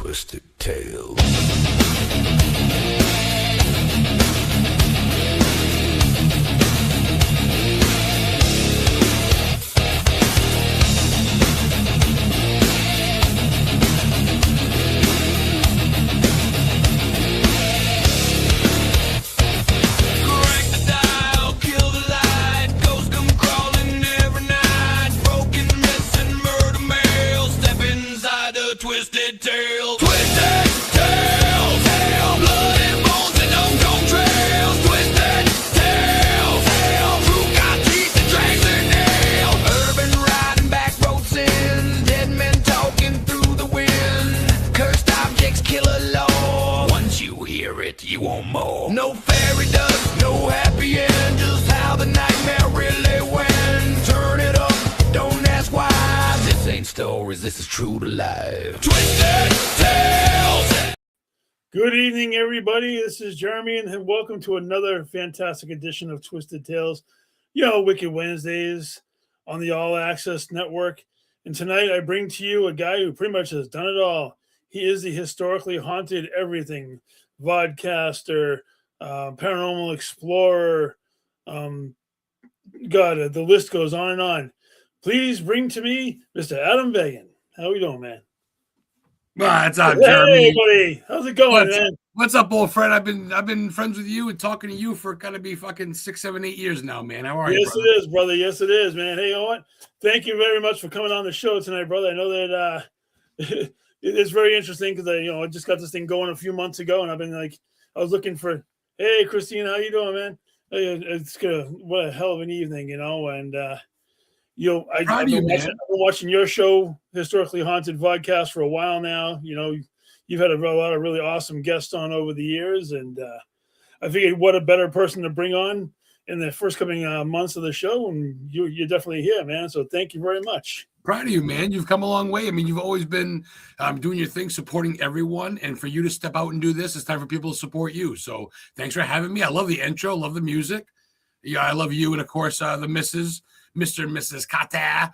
Twisted Tales. Twisted Tales, Twisted Tales, hell, blood and bones and unknown trails. Twisted Tales, hell, true got teeth and drags their nails. Urban riding, back road sin, dead men talking through the wind. Cursed objects, killer law. Once you hear it, you want more. No fairy dust, no happy end, just how the nightmare really went. Turn it up, don't ask why. This ain't stories, this is true to life. Twisted Tales. Good evening, everybody. This is Jeremy, and welcome to another fantastic edition of Twisted Tales. You know, Wicked Wednesdays on the All Access Network. And tonight I bring to you a guy who pretty much has done it all. He is the historically haunted everything, vodcaster, paranormal explorer. The list goes on and on. Please bring to me Mr. Adam Began. How we doing, man? What's up, Jeremy? Hey, buddy. How's it going, man? What's up, old friend? I've been friends with you and talking to you for gotta be fucking 6, 7, 8 years now, man. How are you? Yes, it is, brother. Yes, it is, man. Hey, you know what? Thank you very much for coming on the show tonight, brother. I know that it's very interesting because I just got this thing going a few months ago, and I've been I was looking for, hey, Christine, how you doing, man? It's what a hell of an evening, and I've been watching your show, Historically Haunted Vodcast, for a while now. You know, you've had a lot of really awesome guests on over the years, and I figured what a better person to bring on in the first coming months of the show, and you're definitely here, man. So thank you very much. Proud of you, man. You've come a long way. I mean, you've always been doing your thing, supporting everyone, and for you to step out and do this, it's time for people to support you. So thanks for having me. I love the intro, love the music. Yeah, I love you, and of course, the missus. Mr. and Mrs. Cotter.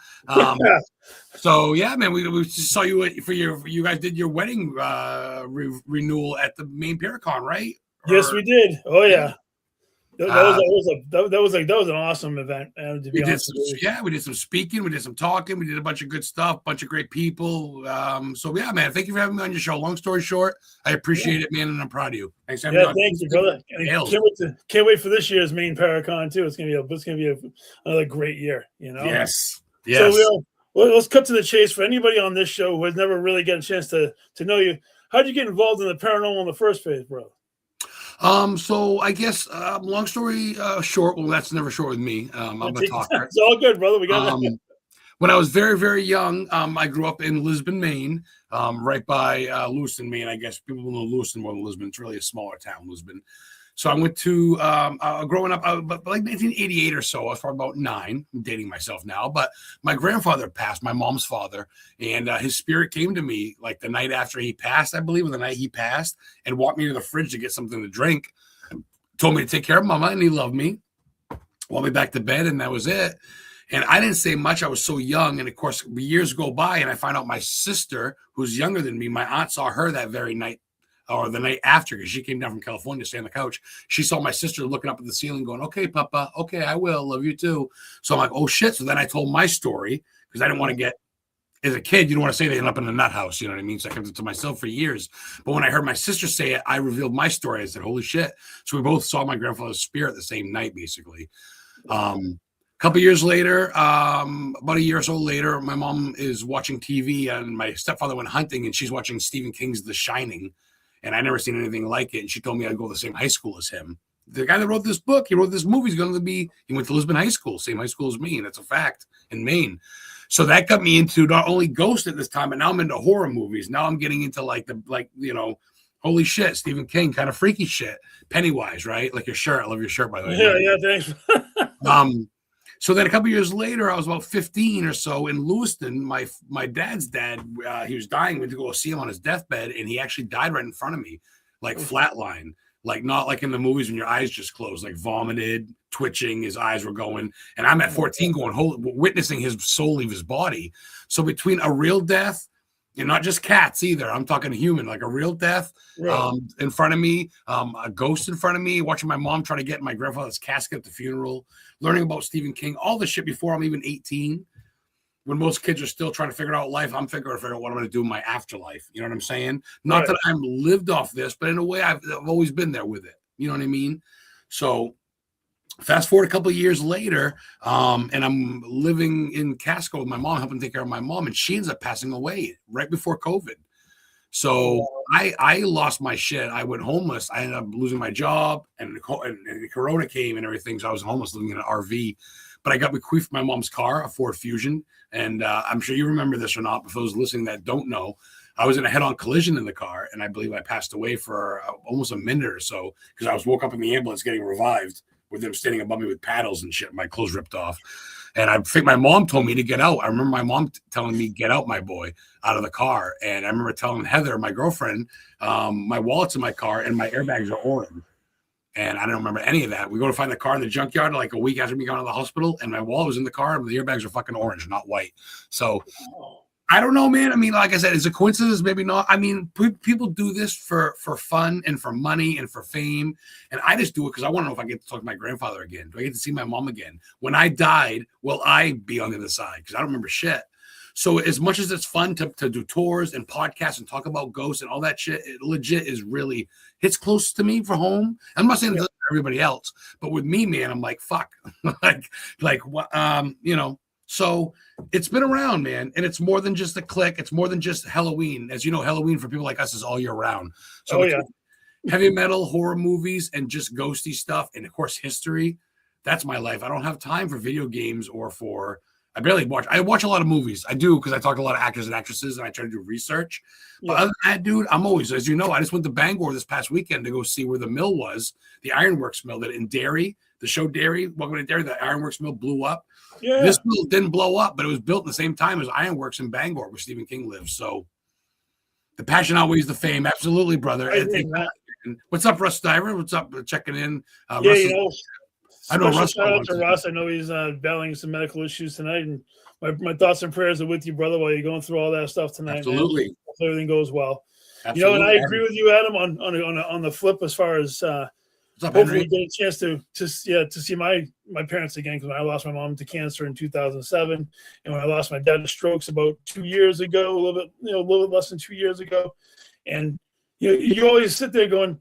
So yeah, man, we just saw you for you guys did your wedding renewal at the main Paracon, right? Yes, we did. Oh yeah. That was an awesome event. To be honest with you. We did some speaking, we did some talking, we did a bunch of good stuff, bunch of great people. So yeah, man, thank you for having me on your show. Long story short, I appreciate it, man, and I'm proud of you. Thanks for having me on. Thank you, brother. Can't wait for this year's main Paracon too. It's gonna be another great year. You know. Yes. So let's cut to the chase. For anybody on this show who has never really got a chance to know you, how did you get involved in the paranormal in the first place, bro? So I guess long story short, well, that's never short with me. I'm a talker. It's all good, brother. We got that. When I was very, very young, I grew up in Lisbon, Maine, right by Lewiston, Maine. I guess people know Lewiston more than Lisbon. It's really a smaller town, Lisbon. So I went to growing up, but like 1988 or so. I was probably about 9. I'm dating myself now, but my grandfather passed, my mom's father, and his spirit came to me like the night after he passed, I believe, or the night he passed, and walked me to the fridge to get something to drink. Told me to take care of Mama, and he loved me. Walked me back to bed, and that was it. And I didn't say much. I was so young, and of course, years go by, and I find out my sister, who's younger than me, my aunt saw her that very night. Or the night after, because she came down from California to stay on the couch. She saw my sister looking up at the ceiling going, okay, Papa, okay, I will, love you too. So I'm like, oh shit. So then I told my story because I didn't want to get, as a kid, you don't want to say they end up in a nut house, you know what I mean? So I kept it to myself for years. But when I heard my sister say it, I revealed my story. I said, holy shit. So we both saw my grandfather's spirit the same night, basically. A couple years later, about a year or so later, my mom is watching TV and my stepfather went hunting and she's watching Stephen King's The Shining. And I never seen anything like it. And she told me I'd go to the same high school as him. The guy that wrote this book, he wrote this movie, he went to Lisbon High School, same high school as me. And that's a fact in Maine. So that got me into not only ghost at this time, but now I'm into horror movies. Now I'm getting into holy shit, Stephen King, kind of freaky shit. Pennywise, right? Like your shirt. I love your shirt, by the way. Yeah, thanks. So then a couple years later, I was about 15 or so in Lewiston. My dad's dad, he was dying. We went to go see him on his deathbed, and he actually died right in front of me, like flatline, like not like in the movies when your eyes just close, like vomited, twitching, his eyes were going. And I'm at 14 witnessing his soul leave his body. So between a real death And not just cats either. I'm talking human, like a real death in front of me, a ghost in front of me, watching my mom try to get my grandfather's casket at the funeral, learning about Stephen King, all this shit before I'm even 18. When most kids are still trying to figure out life, I'm figuring out what I'm going to do in my afterlife. You know what I'm saying? Not that I'm lived off this, but in a way, I've always been there with it. You know what I mean? So fast forward a couple of years later, and I'm living in Casco with my mom, helping take care of my mom, and she ends up passing away right before COVID. So I lost my shit. I went homeless. I ended up losing my job, and Corona came and everything. So I was homeless, living in an RV. But I got bequeathed my mom's car, a Ford Fusion. And I'm sure you remember this or not, but for those listening that don't know, I was in a head-on collision in the car, and I believe I passed away for almost a minute or so because I was woke up in the ambulance getting revived with them standing above me with paddles and shit. My clothes ripped off. And I think my mom told me to get out. I remember my mom telling me, get out, my boy, out of the car. And I remember telling Heather, my girlfriend, my wallet's in my car and my airbags are orange. And I don't remember any of that. We go to find the car in the junkyard like a week after me going to the hospital, and my wallet was in the car, and the airbags are fucking orange, not white. So I don't know, man. I mean, like I said, is it a coincidence? Maybe not. I mean, people do this for fun and for money and for fame. And I just do it because I want to know if I get to talk to my grandfather again. Do I get to see my mom again? When I died, will I be on the other side? Because I don't remember shit. So as much as it's fun to do tours and podcasts and talk about ghosts and all that shit, it legit is really hits close to me for home. I'm not saying that for everybody else, but with me, man, I'm like, fuck, like what, you know. So it's been around, man, and it's more than just a click. It's more than just Halloween. As you know, Halloween for people like us is all year round. So heavy metal, horror movies, and just ghosty stuff, and of course history. That's my life. I don't have time for video games or for. I barely watch. I watch a lot of movies. I do because I talk to a lot of actors and actresses, and I try to do research. But other than that, dude, I'm always, as you know, I just went to Bangor this past weekend to go see where the mill was, the Ironworks mill that in Derry, the show Derry, Welcome to Derry, the Ironworks mill blew up. Yeah. This mill didn't blow up, but it was built at the same time as Ironworks in Bangor, where Stephen King lives. So the passion outweighs the fame. Absolutely, brother. What's up, Russ Stiver? What's up? Checking in. Russ I know Russ. Shout out to Russ. I know he's battling some medical issues tonight, and my thoughts and prayers are with you, brother, while you're going through all that stuff tonight. Absolutely, man. Hope everything goes well. Absolutely. You know, and I agree with you, Adam, on the flip as far as hopefully get a chance to see my parents again, because when I lost my mom to cancer in 2007, and when I lost my dad to strokes about 2 years ago, a little bit less than 2 years ago, and you always sit there going,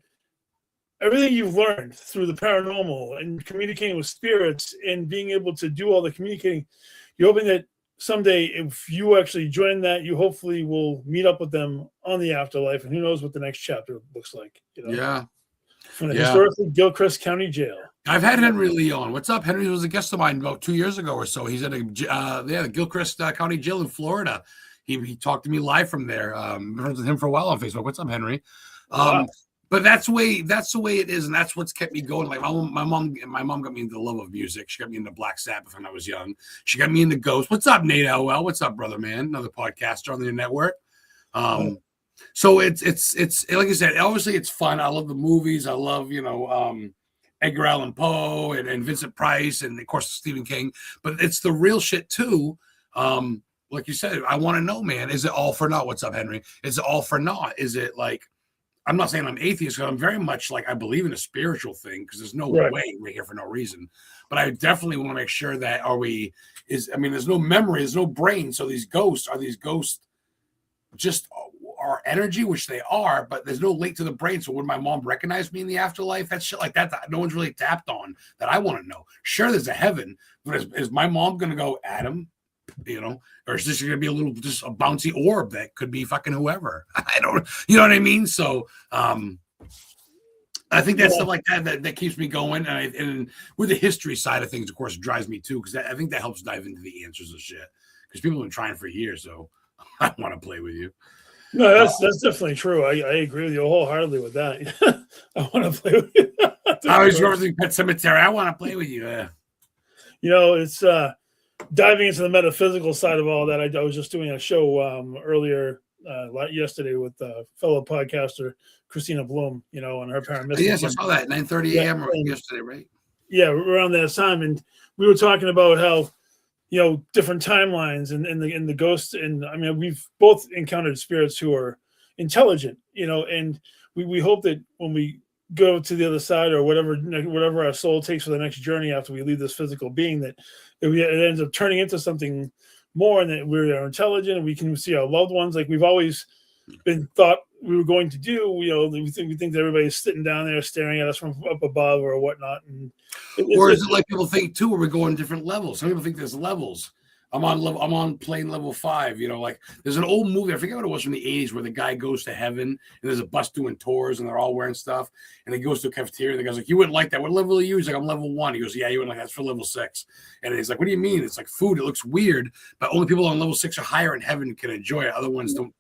everything you've learned through the paranormal and communicating with spirits and being able to do all the communicating, you're hoping that someday, if you actually join that, you hopefully will meet up with them on the afterlife, and who knows what the next chapter looks like. Yeah. From the historically Gilchrist County Jail. I've had Henry Lee on. What's up? Henry was a guest of mine about 2 years ago or so. He's at the Gilchrist County Jail in Florida. He talked to me live from there. I've been with him for a while on Facebook. What's up, Henry? But that's the way it is, and that's what's kept me going. Like my mom got me into the love of music. She got me into Black Sabbath when I was young. She got me into ghosts. What's up, Nate LL? What's up, brother, man? Another podcaster on the network. So it's like I said, obviously it's fun. I love the movies. I love Edgar Allan Poe and Vincent Price and of course Stephen King. But it's the real shit too. Like you said, I want to know, man. Is it all for naught? What's up, Henry? Is it all for naught? Is it like? I'm not saying I'm atheist, because I'm very much like I believe in a spiritual thing, because there's no way we're here for no reason. But I definitely want to make sure that there's no memory, there's no brain. So these ghosts just our energy, which they are, but there's no link to the brain. So would my mom recognize me in the afterlife? That's shit like that no one's really tapped on that I want to know. Sure, there's a heaven, but is my mom going to go, Adam? Or is this going to be just a bouncy orb that could be fucking whoever? I don't, you know what I mean? So, I think that's stuff like that keeps me going. And with the history side of things, of course, it drives me too, because I think that helps dive into the answers of shit. Because people have been trying for years, so I want to play with you. No, that's definitely true. I agree with you wholeheartedly with that. I want to play with you. I always go to the Pet Cemetery. I want to play with you. It's diving into the metaphysical side of all that. I was just doing a show earlier yesterday with fellow podcaster Christina Bloom, on her paramedic. Yes, I saw that 9:30 a.m. yesterday, right? Yeah, around that time, and we were talking about how different timelines and the ghosts. And I mean, we've both encountered spirits who are intelligent, and we hope that when we go to the other side, or whatever our soul takes for the next journey after we leave this physical being, that it ends up turning into something more, and that we're intelligent and we can see our loved ones like we've always been thought we were going to do. We think that everybody's sitting down there staring at us from up above or whatnot. And or is it like people think too, where we go on different levels? Some people think there's levels. I'm on plane level 5. Like there's an old movie, I forget what it was, from the 80s, where the guy goes to heaven and there's a bus doing tours and they're all wearing stuff, and he goes to a cafeteria and the guy's like, "You wouldn't like that. What level are you?" He's like, "I'm level 1." He goes, "Yeah, you wouldn't like that. That's for level 6." And he's like, "What do you mean? It's like food. It looks weird, but only people on level 6 or higher in heaven can enjoy it. Other ones don't."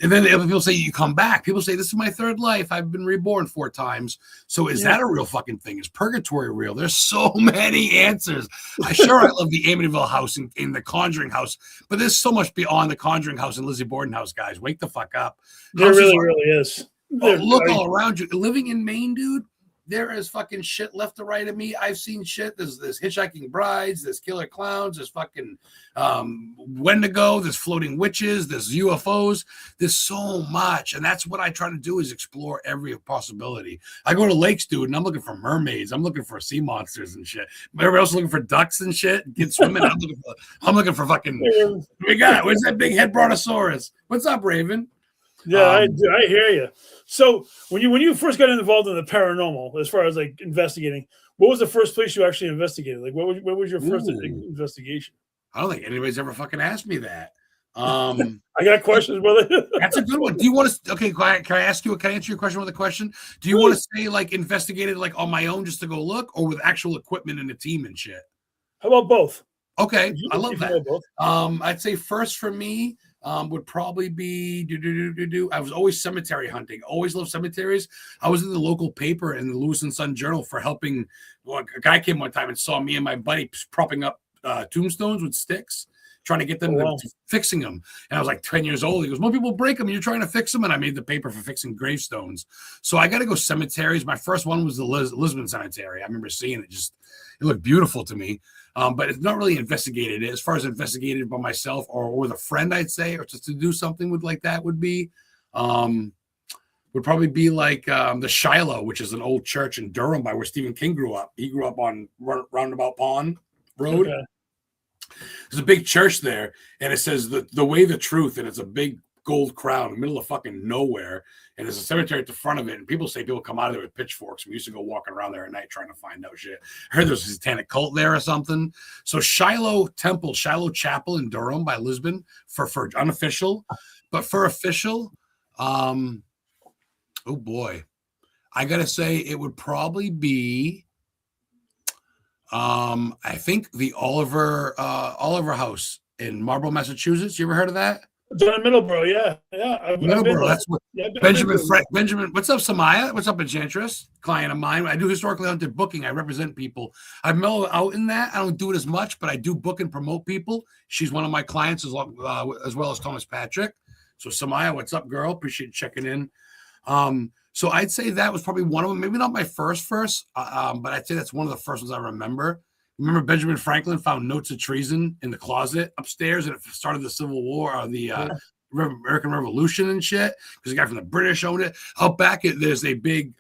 And then the other people say, "You come back." People say, "This is my 3rd life. I've been reborn 4 times." So is that a real fucking thing? Is purgatory real? There's so many answers. I love the Amityville house and the Conjuring house, but there's so much beyond the Conjuring house and Lizzie Borden house, guys. Wake the fuck up. There really is. Look all around you. Living in Maine, dude, there is fucking shit left to right of me. I've seen shit. There's hitchhiking brides, there's killer clowns, there's fucking Wendigo, there's floating witches, there's UFOs. There's so much. And that's what I try to do, is explore every possibility. I go to lakes, dude, and I'm looking for mermaids. I'm looking for sea monsters and shit. Everybody else looking for ducks and shit. Get swimming. I'm looking for fucking. Where's that big head brontosaurus? What's up, Raven? Yeah, I hear you. So when you first got involved in the paranormal, as far as like investigating, what was the first place you actually investigated? Like, what was your first investigation? I don't think anybody's ever fucking asked me that. I got questions, brother. That's a good one. Do you want to? Okay, can I ask you? Can I answer your question with a question? Do you want to say like investigated like on my own just to go look, or with actual equipment and a team and shit? How about both? Okay, I love that. I'd say first for me would probably be I was always cemetery hunting. Always loved cemeteries. I was in the local paper in the Lewis and Son Journal for helping. Well, a guy came one time and saw me and my buddy propping up tombstones with sticks, trying to get them fixing them. And I was like 10 years old. He goes, "More people break them. You're trying to fix them." And I made the paper for fixing gravestones. So I got to go cemeteries. My first one was the Lisbon Cemetery. I remember seeing it. It looked beautiful to me. But it's not really investigated. As far as investigated by myself or with a friend, I'd say, or just to do something with like that would probably be like the Shiloh, which is an old church in Durham by where Stephen King grew up. He grew up on Roundabout Pond Road. Okay. There's a big church there, and it says the way, the truth, and it's a big gold crown in the middle of fucking nowhere, and there's a cemetery at the front of it, and people come out of there with pitchforks. We used to go walking around there at night trying to find out shit. I heard there's a satanic cult there or something. So Shiloh Chapel in Durham by Lisbon for unofficial, but for official, oh boy, I gotta say it would probably be I think the Oliver House in Marlborough, Massachusetts. You ever heard of that? John Middleborough, yeah. Middleborough, that's what Benjamin. What's up, Samaya? What's up, Enchantress? Client of mine. I do historically haunted booking. I represent people. I've mellowed out in that. I don't do it as much, but I do book and promote people. She's one of my clients as well as Thomas Patrick. So Samaya, what's up, girl? Appreciate you checking in. So I'd say that was probably one of them. Maybe not my first, but I'd say that's one of the first ones I remember. Remember Benjamin Franklin found notes of treason in the closet upstairs, and it started the Civil War or the American Revolution and shit, because the guy from the British owned it. Out back, there's a big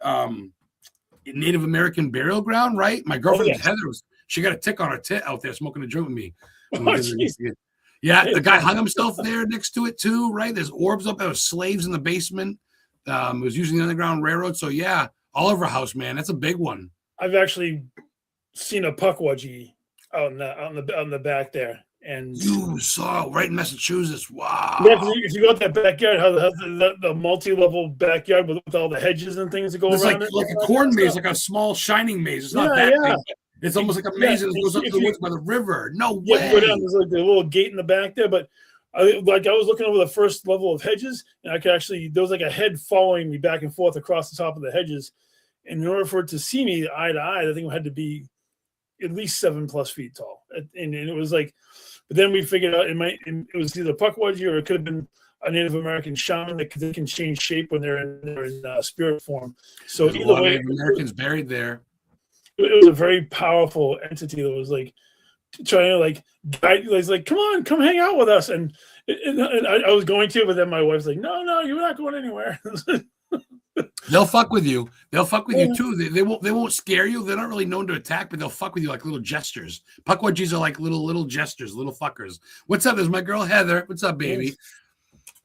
Native American burial ground, right? My girlfriend Heather, she got a tick on her tit out there smoking a joint with me. Yeah, the guy hung himself there next to it too, right? There's orbs up there, was slaves in the basement. It was using the Underground Railroad. So yeah, Oliver House, man, that's a big one. I've actually seen a puckwudgie on the back there, and you saw it right in Massachusetts. Wow! Yeah, if you go to that backyard, how the multi-level backyard with all the hedges and things that go around like a corn maze, like a small shining maze. It's not that big. It's almost like a maze that goes up to the woods by the river. No way. Go down, there's like a little gate in the back there, but I was looking over the first level of hedges, and there was like a head following me back and forth across the top of the hedges. And in order for it to see me eye to eye, I think it had to be at least 7+ feet tall. And it was like, but then we figured out it was either puckwudgie or it could have been a Native American shaman that they can change shape when they're in spirit form. So there's either way, Native Americans buried there. It was a very powerful entity that was like trying to like guide. He's like, come on, come hang out with us. And I was going to, but then my wife's like, no, you're not going anywhere. They'll fuck with you. They'll fuck with you too. They won't scare you. They're not really known to attack, but they'll fuck with you like little gestures. Puckwudgies are like little gestures, little fuckers. What's up? There's my girl Heather. What's up, baby?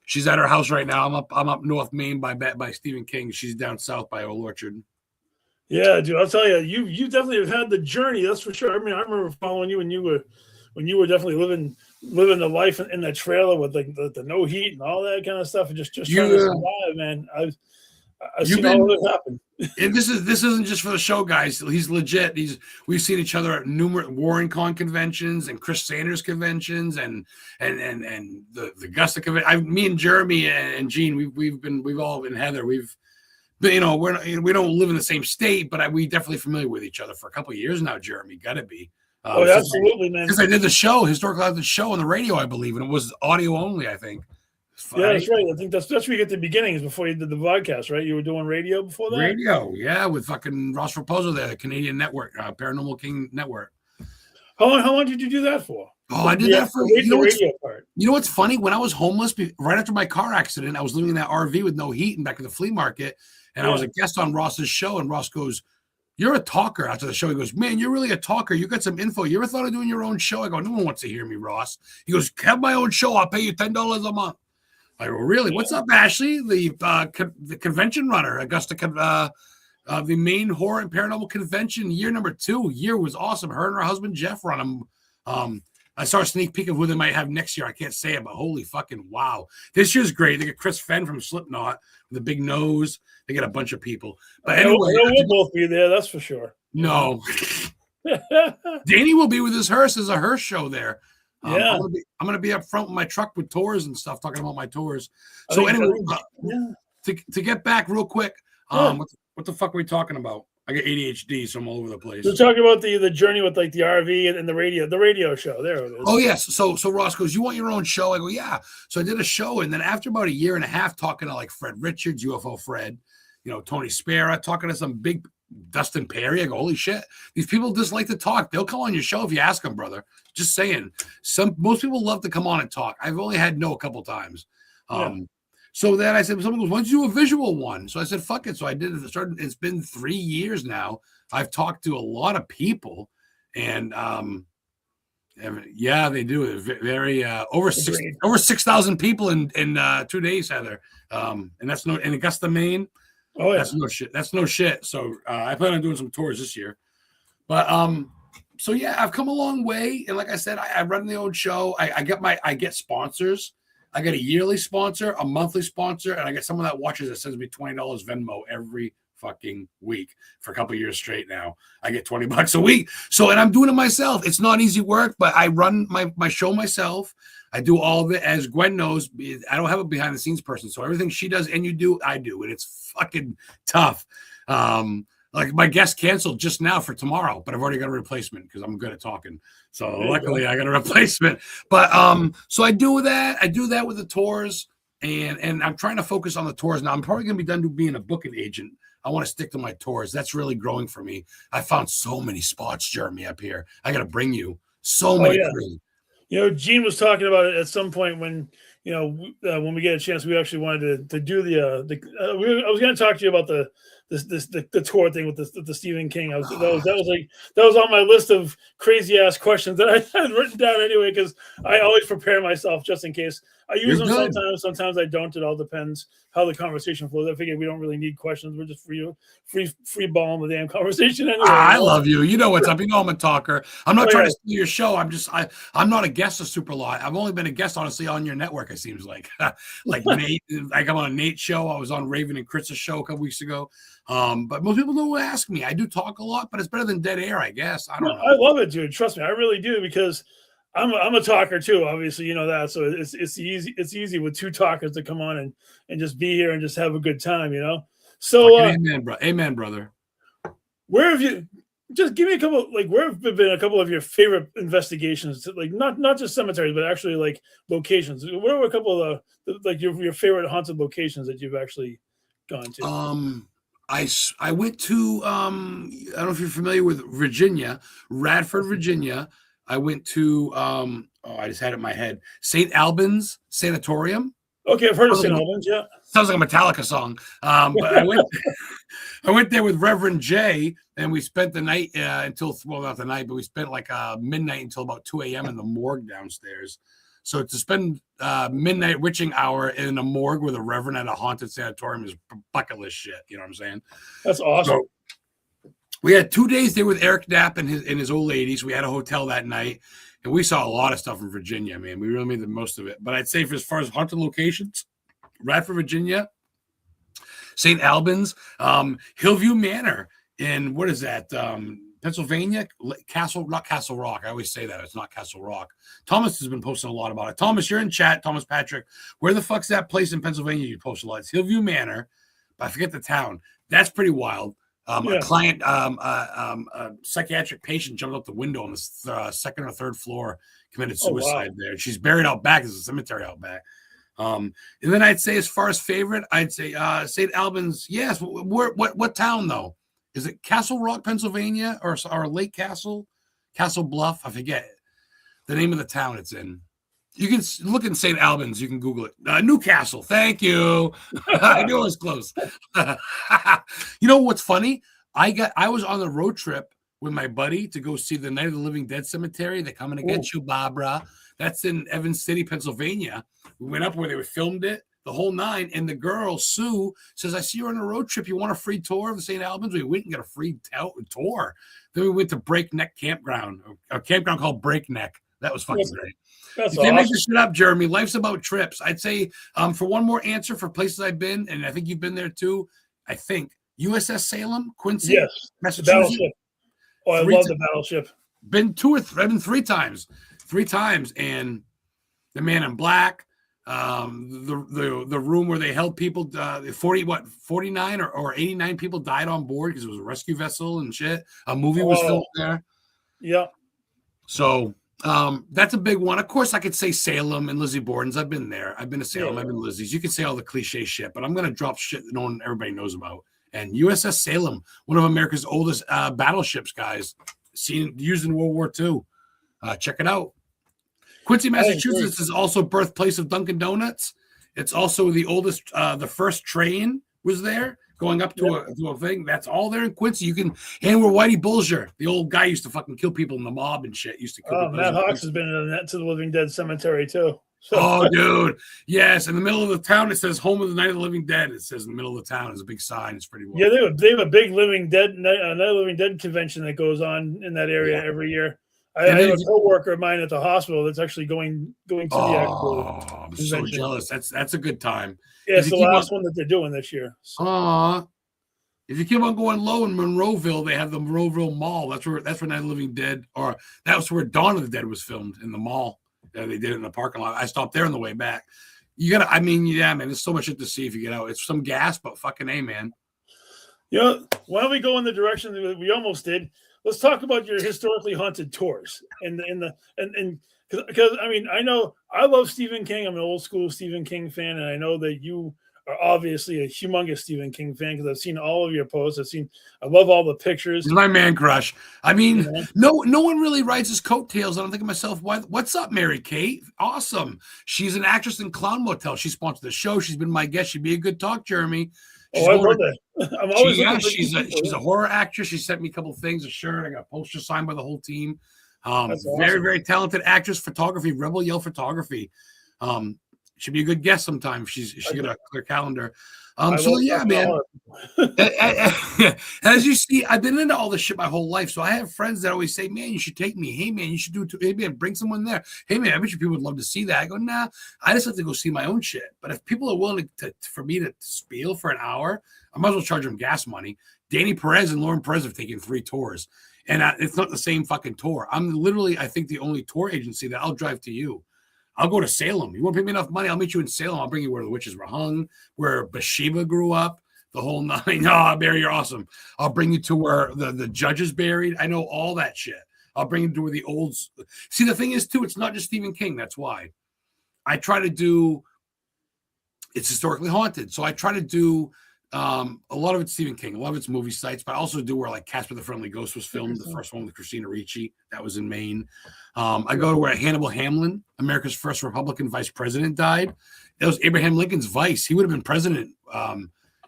She's at her house right now. I'm up north Maine by Stephen King. She's down south by Old Orchard. Yeah, dude. I'll tell you, you definitely have had the journey. That's for sure. I mean, I remember following you when you were definitely living the life in that trailer with like the no heat and all that kind of stuff, and just trying to survive, man. I've seen all of it happen. And this isn't just for the show, guys. He's legit. We've seen each other at numerous Warren Con conventions and Chris Sanders conventions and the Augusta convention. Me and Jeremy and Gene, we've all been Heather. But we don't live in the same state, but we definitely familiar with each other for a couple of years now. Jeremy, gotta be. Absolutely, man. Because I did the show, historical the show on the radio, I believe, and it was audio only, I think. Yeah, that's right. I think that's where you get the beginnings before you did the podcast, right? You were doing radio before that? Radio, yeah, with fucking Ross Raposo there, the Canadian network, Paranormal King Network. How long did you do that for? Oh, I did that for the radio part. You know what's funny? When I was homeless, right after my car accident, I was living in that RV with no heat and back at the flea market, and I was a guest on Ross's show, and Ross goes, "You're a talker." After the show, he goes, "Man, you're really a talker. You got some info. You ever thought of doing your own show?" I go, "No one wants to hear me, Ross." He goes, "Have my own show. I'll pay you $10 a month." I go, "Really? What's up, Ashley? The convention runner, Augusta, the Maine Horror and Paranormal Convention, year number 2. Year was awesome. Her and her husband Jeff run them. I saw a sneak peek of who they might have next year. I can't say it, but holy fucking wow. This year's great. They got Chris Fenn from Slipknot with a big nose. They got a bunch of people. But anyway, we'll both be there, that's for sure. No. Danny will be with his hearse. There's a hearse show there. Yeah. I'm gonna be up front with my truck with tours and stuff, talking about my tours. So anyway, to get back real quick, what the fuck are we talking about? I got ADHD, so I'm all over the place. We're talking about the journey with like the RV and the radio show. There it is. Oh yes. So Ross goes, "You want your own show?" I go, "Yeah." So I did a show, and then after about a year and a half talking to like Fred Richards, UFO Fred, Tony Spera, talking to some big Dustin Perry, I go, "Holy shit, these people just like to talk. They'll come on your show if you ask them, brother." Just saying. Most people love to come on and talk. I've only had no a couple times. So then I said, someone goes, "Why don't you do a visual one?" So I said, "Fuck it." So I did it. It's been 3 years now. I've talked to a lot of people, and yeah, they do it very over 6,000 people in 2 days, Heather. And that's in Augusta, Maine. Oh yeah, that's no shit. So I plan on doing some tours this year, but so yeah, I've come a long way, and like I said, I run the own show. I get sponsors. I get a yearly sponsor, a monthly sponsor, and I get someone that watches that sends me $20 Venmo every fucking week for a couple of years straight now. I get $20 a week. So, and I'm doing it myself. It's not easy work, but I run my show myself. I do all of it. As Gwen knows, I don't have a behind the scenes person. So everything she does and you do, I do. And it's fucking tough. Like my guest canceled just now for tomorrow, but I've already got a replacement because I'm good at talking. So luckily I got a replacement. But so I do that. I do that with the tours, and I'm trying to focus on the tours now. I'm probably gonna be done being a booking agent. I want to stick to my tours. That's really growing for me. I found so many spots, Jeremy, up here. I got to bring you so many. Gene was talking about it at some point when we get a chance. We actually wanted to do I was going to talk to you about the tour thing with the Stephen King. That was on my list of crazy ass questions that I had written down anyway, because I always prepare myself just in case. I use them sometimes I don't. It all depends how the conversation flows. I figure we don't really need questions. We're just free balling the damn conversation anyway. I love you. You know what's up. You know I'm a talker. I'm not trying to steal your show. I'm not a guest of Super Lot. I've only been a guest, honestly, on your network, it seems like. Like Nate, like I'm on a Nate show. I was on Raven and Chris's show a couple weeks ago. But most people don't ask me. I do talk a lot, but it's better than dead air, I guess. I don't know. I love it, dude. Trust me, I really do, because I'm a talker too. Obviously, you know that. So it's easy with two talkers to come on and just be here and just have a good time, So amen, brother. Where have you? Just give me a couple. Like, where have been a couple of your favorite investigations? Like, not just cemeteries, but actually like locations. Where were a couple of your favorite haunted locations that you've actually gone to? I went to I don't know if you're familiar with Virginia, Radford, Virginia. I went to I just had it in my head. St. Albans Sanatorium. Okay, I've heard of St. Albans. Yeah, sounds like a Metallica song. But I went there with Reverend Jay, and we spent the night until, well, not the night, but we spent like midnight until about 2 a.m. in the morgue downstairs. So to spend midnight witching hour in a morgue with a reverend at a haunted sanatorium is bucket list shit. You know what I'm saying? That's awesome. So we had 2 days there with Eric Knapp and his old ladies. We had a hotel that night, and we saw a lot of stuff in Virginia, man. We really made the most of it. But I'd say for as far as haunted locations, Radford, Virginia, St. Albans, Hillview Manor in, what is that? Pennsylvania, not Castle Rock. I always say that. It's not Castle Rock. Thomas has been posting a lot about it. Thomas, you're in chat. Thomas Patrick, where the fuck's that place in Pennsylvania you post a lot? It's Hillview Manor, but I forget the town. That's pretty wild. A client, a psychiatric patient jumped out the window on the second or third floor, committed suicide there. She's buried out back. There's a cemetery out back. And then I'd say, as far as favorite, I'd say St. Albans. Yes. What town though? Is it Castle Rock, Pennsylvania, or Lake Castle, Castle Bluff? I forget the name of the town it's in. You can look in St. Albans. You can Google it. Newcastle. Thank you. I knew it was close. You know what's funny? I was on the road trip with my buddy to go see the Night of the Living Dead cemetery. They're coming to get you, Barbara. That's in Evans City, Pennsylvania. We went up where they filmed it, the whole nine. And the girl, Sue, says, I see you're on a road trip. You want a free tour of the St. Albans? We went and got a free tour. Then we went to Breakneck Campground, a campground called Breakneck. That was fucking great. That's you can't make this shit up, Jeremy. Life's about trips. I'd say for one more answer for places I've been, and I think you've been there too, I think USS Salem, Quincy, yes, Massachusetts. Battleship. Oh, I love the Battleship. Been I've been 3 times. 3 times, and the Man in Black, the room where they held people, 49 or 89 people died on board because it was a rescue vessel and shit. A movie was filmed there. Yeah. So that's a big one. Of course, I could say Salem and Lizzie Borden's. I've been there. I've been to Salem. I've been to Lizzie's. You can say all the cliche shit, but I'm going to drop shit that everybody knows about. And USS Salem, one of America's oldest battleships, guys, used in World War II. Check it out. Quincy, Massachusetts is also birthplace of Dunkin' Donuts. It's also the oldest, the first train was there going up to a thing. That's all there in Quincy. And where Whitey Bulger, the old guy, used to fucking kill people in the mob and shit. Used to kill people. Matt Hawks has been in that to the Living Dead cemetery too. So. Oh, dude. Yes. In the middle of the town, it says Home of the Night of the Living Dead. It says in the middle of the town. It's a big sign. It's pretty well. Yeah, they have a big Living Dead, Night of the Living Dead convention that goes on in that area every year. I have a co-worker of mine at the hospital that's actually going to the actual I'm convention. so jealous. That's a good time. Yeah, it's the last one that they're doing this year. So. If you keep on going low in Monroeville, they have the Monroeville Mall. That's where Night of the Living Dead, or that was where Dawn of the Dead was filmed, in the mall. They did it in the parking lot. I stopped there on the way back. Man, there's so much shit to see if you get out. It's some gas, but fucking A, man. Why don't we go in the direction that we almost did? Let's talk about your historically haunted tours and because I know I love Stephen King. I'm an old school Stephen King fan, and I know that you are obviously a humongous Stephen King fan because I've seen all of your posts. I love all the pictures. He's my man crush. I mean, no one really rides his coattails. I'm thinking to myself, what's up, Mary Kate? Awesome. She's an actress in Clown Motel. She sponsored the show. She's been my guest. She'd be a good talk, Jeremy. I love that. I'm always she's a horror actress. She sent me a couple of things, a shirt. I got a poster signed by the whole team. Awesome. Very, very talented actress, photography, Rebel Yell photography. Should be a good guest sometime. She got a clear calendar. So yeah, man. As you see, I've been into all this shit my whole life. So I have friends that always say, "Man, you should take me." Hey, man, you should do it. Hey, man, bring someone there. Hey, man, I bet you people would love to see that. I go, nah. I just like to go see my own shit. But if people are willing for me to spiel for an hour, I might as well charge them gas money. Danny Perez and Lauren Perez have taken 3 tours, and it's not the same fucking tour. I'm literally, I think, the only tour agency that I'll drive to you. I'll go to Salem. You want to pay me enough money? I'll meet you in Salem. I'll bring you where the witches were hung, where Bathsheba grew up, the whole 9. Oh, Barry, you're awesome. I'll bring you to where the judge is buried. I know all that shit. I'll bring you to where the old. See, the thing is, too, it's not just Stephen King. That's why I try to do. It's historically haunted, so I try to do A lot of it's Stephen King, a lot of it's movie sites, but I also do where like Casper the Friendly Ghost was filmed, the first one with Christina Ricci, that was in Maine. I go to where Hannibal Hamlin, America's first Republican vice president, died. That was Abraham Lincoln's vice. He would have been president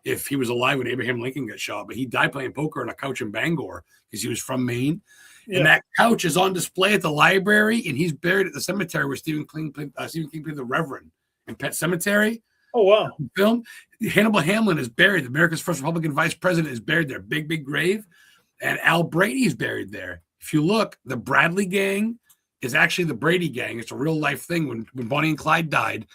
if he was alive when Abraham Lincoln got shot, but he died playing poker on a couch in Bangor because he was from Maine. Yeah. And that couch is on display at the library, and he's buried at the cemetery where Stephen King played the Reverend in Pet Cemetery. Oh, wow. Film. Hannibal Hamlin is buried. America's first Republican vice president is buried there. Big, big grave. And Al Brady is buried there. If you look, the Bradley gang is actually the Brady gang. It's a real life thing. When Bonnie and Clyde died,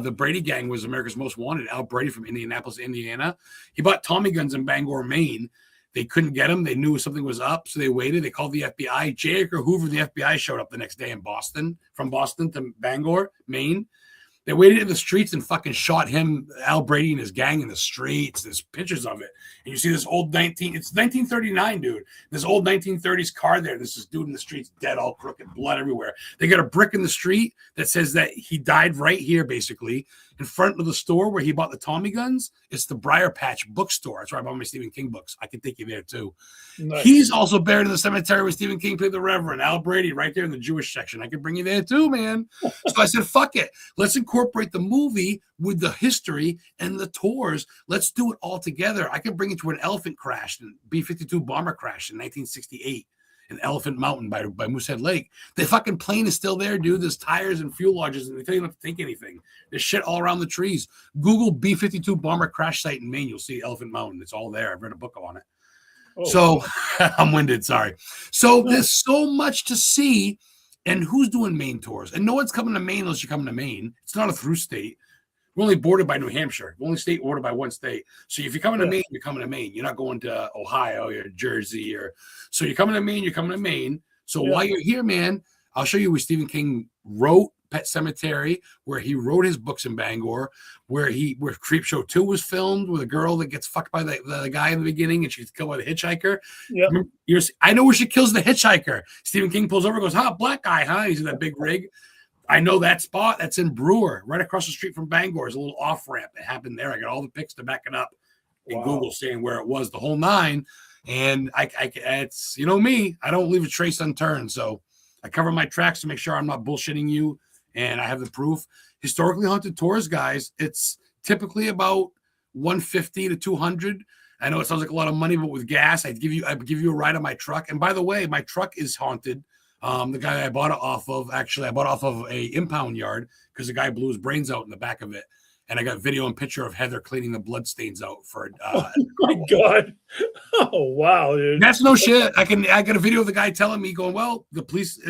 the Brady gang was America's most wanted. Al Brady from Indianapolis, Indiana. He bought Tommy guns in Bangor, Maine. They couldn't get him. They knew something was up, so they waited. They called the FBI. J. Edgar Hoover, the FBI, showed up the next day in Boston, from Boston to Bangor, Maine. They waited in the streets and fucking shot him, Al Brady and his gang in the streets. There's pictures of it. And you see this old it's 1939, dude. This old 1930s car there. There's this dude in the streets dead, all crooked, blood everywhere. They got a brick in the street that says that he died right here, basically. In front of the store where he bought the Tommy guns, it's the Briar Patch bookstore. That's where I bought my Stephen King books. I can take you there, too. Nice. He's also buried in the cemetery where Stephen King played the Reverend. Al Brady right there in the Jewish section. I could bring you there, too, man. So I said, fuck it. Let's incorporate the movie with the history and the tours. Let's do it all together. I could bring you to an elephant crash, and B-52 bomber crash in 1968. In Elephant Mountain by Moosehead Lake. The fucking plane is still there, dude. There's tires and fuel lodges, and they tell you not to take anything. There's shit all around the trees. Google B-52 bomber crash site in Maine. You'll see Elephant Mountain. It's all there. I've read a book on it. Oh. So I'm winded. Sorry. So there's so much to see, and who's doing Maine tours? And no one's coming to Maine unless you're coming to Maine. It's not a through state. We're only bordered by New Hampshire. We're only state bordered by one state. So if you're coming to Maine, you're coming to Maine. You're not going to Ohio or Jersey. So you're coming to Maine, you're coming to Maine. So while you're here, man, I'll show you where Stephen King wrote Pet Cemetery, where he wrote his books in Bangor, where Creepshow 2 was filmed with a girl that gets fucked by the guy in the beginning and she's killed by the hitchhiker. Yeah. I know where she kills the hitchhiker. Stephen King pulls over and goes, black guy, huh? He's in that big rig. I know that spot. That's in Brewer, right across the street from Bangor. There's a little off-ramp that happened there. I got all the pics to back it up in Google saying where it was, the whole nine. And it's, you know me, I don't leave a trace unturned. So I cover my tracks to make sure I'm not bullshitting you. And I have the proof. Historically haunted tours, guys, it's typically about 150 to 200. I know it sounds like a lot of money, but with gas, I'd give you a ride on my truck. And by the way, my truck is haunted. The guy I bought it off of, I bought off of a impound yard because the guy blew his brains out in the back of it. And I got video and picture of Heather cleaning the blood stains out for. Oh my God! Oh wow, dude. That's no shit. I got a video of the guy telling me, going, "Well, the police,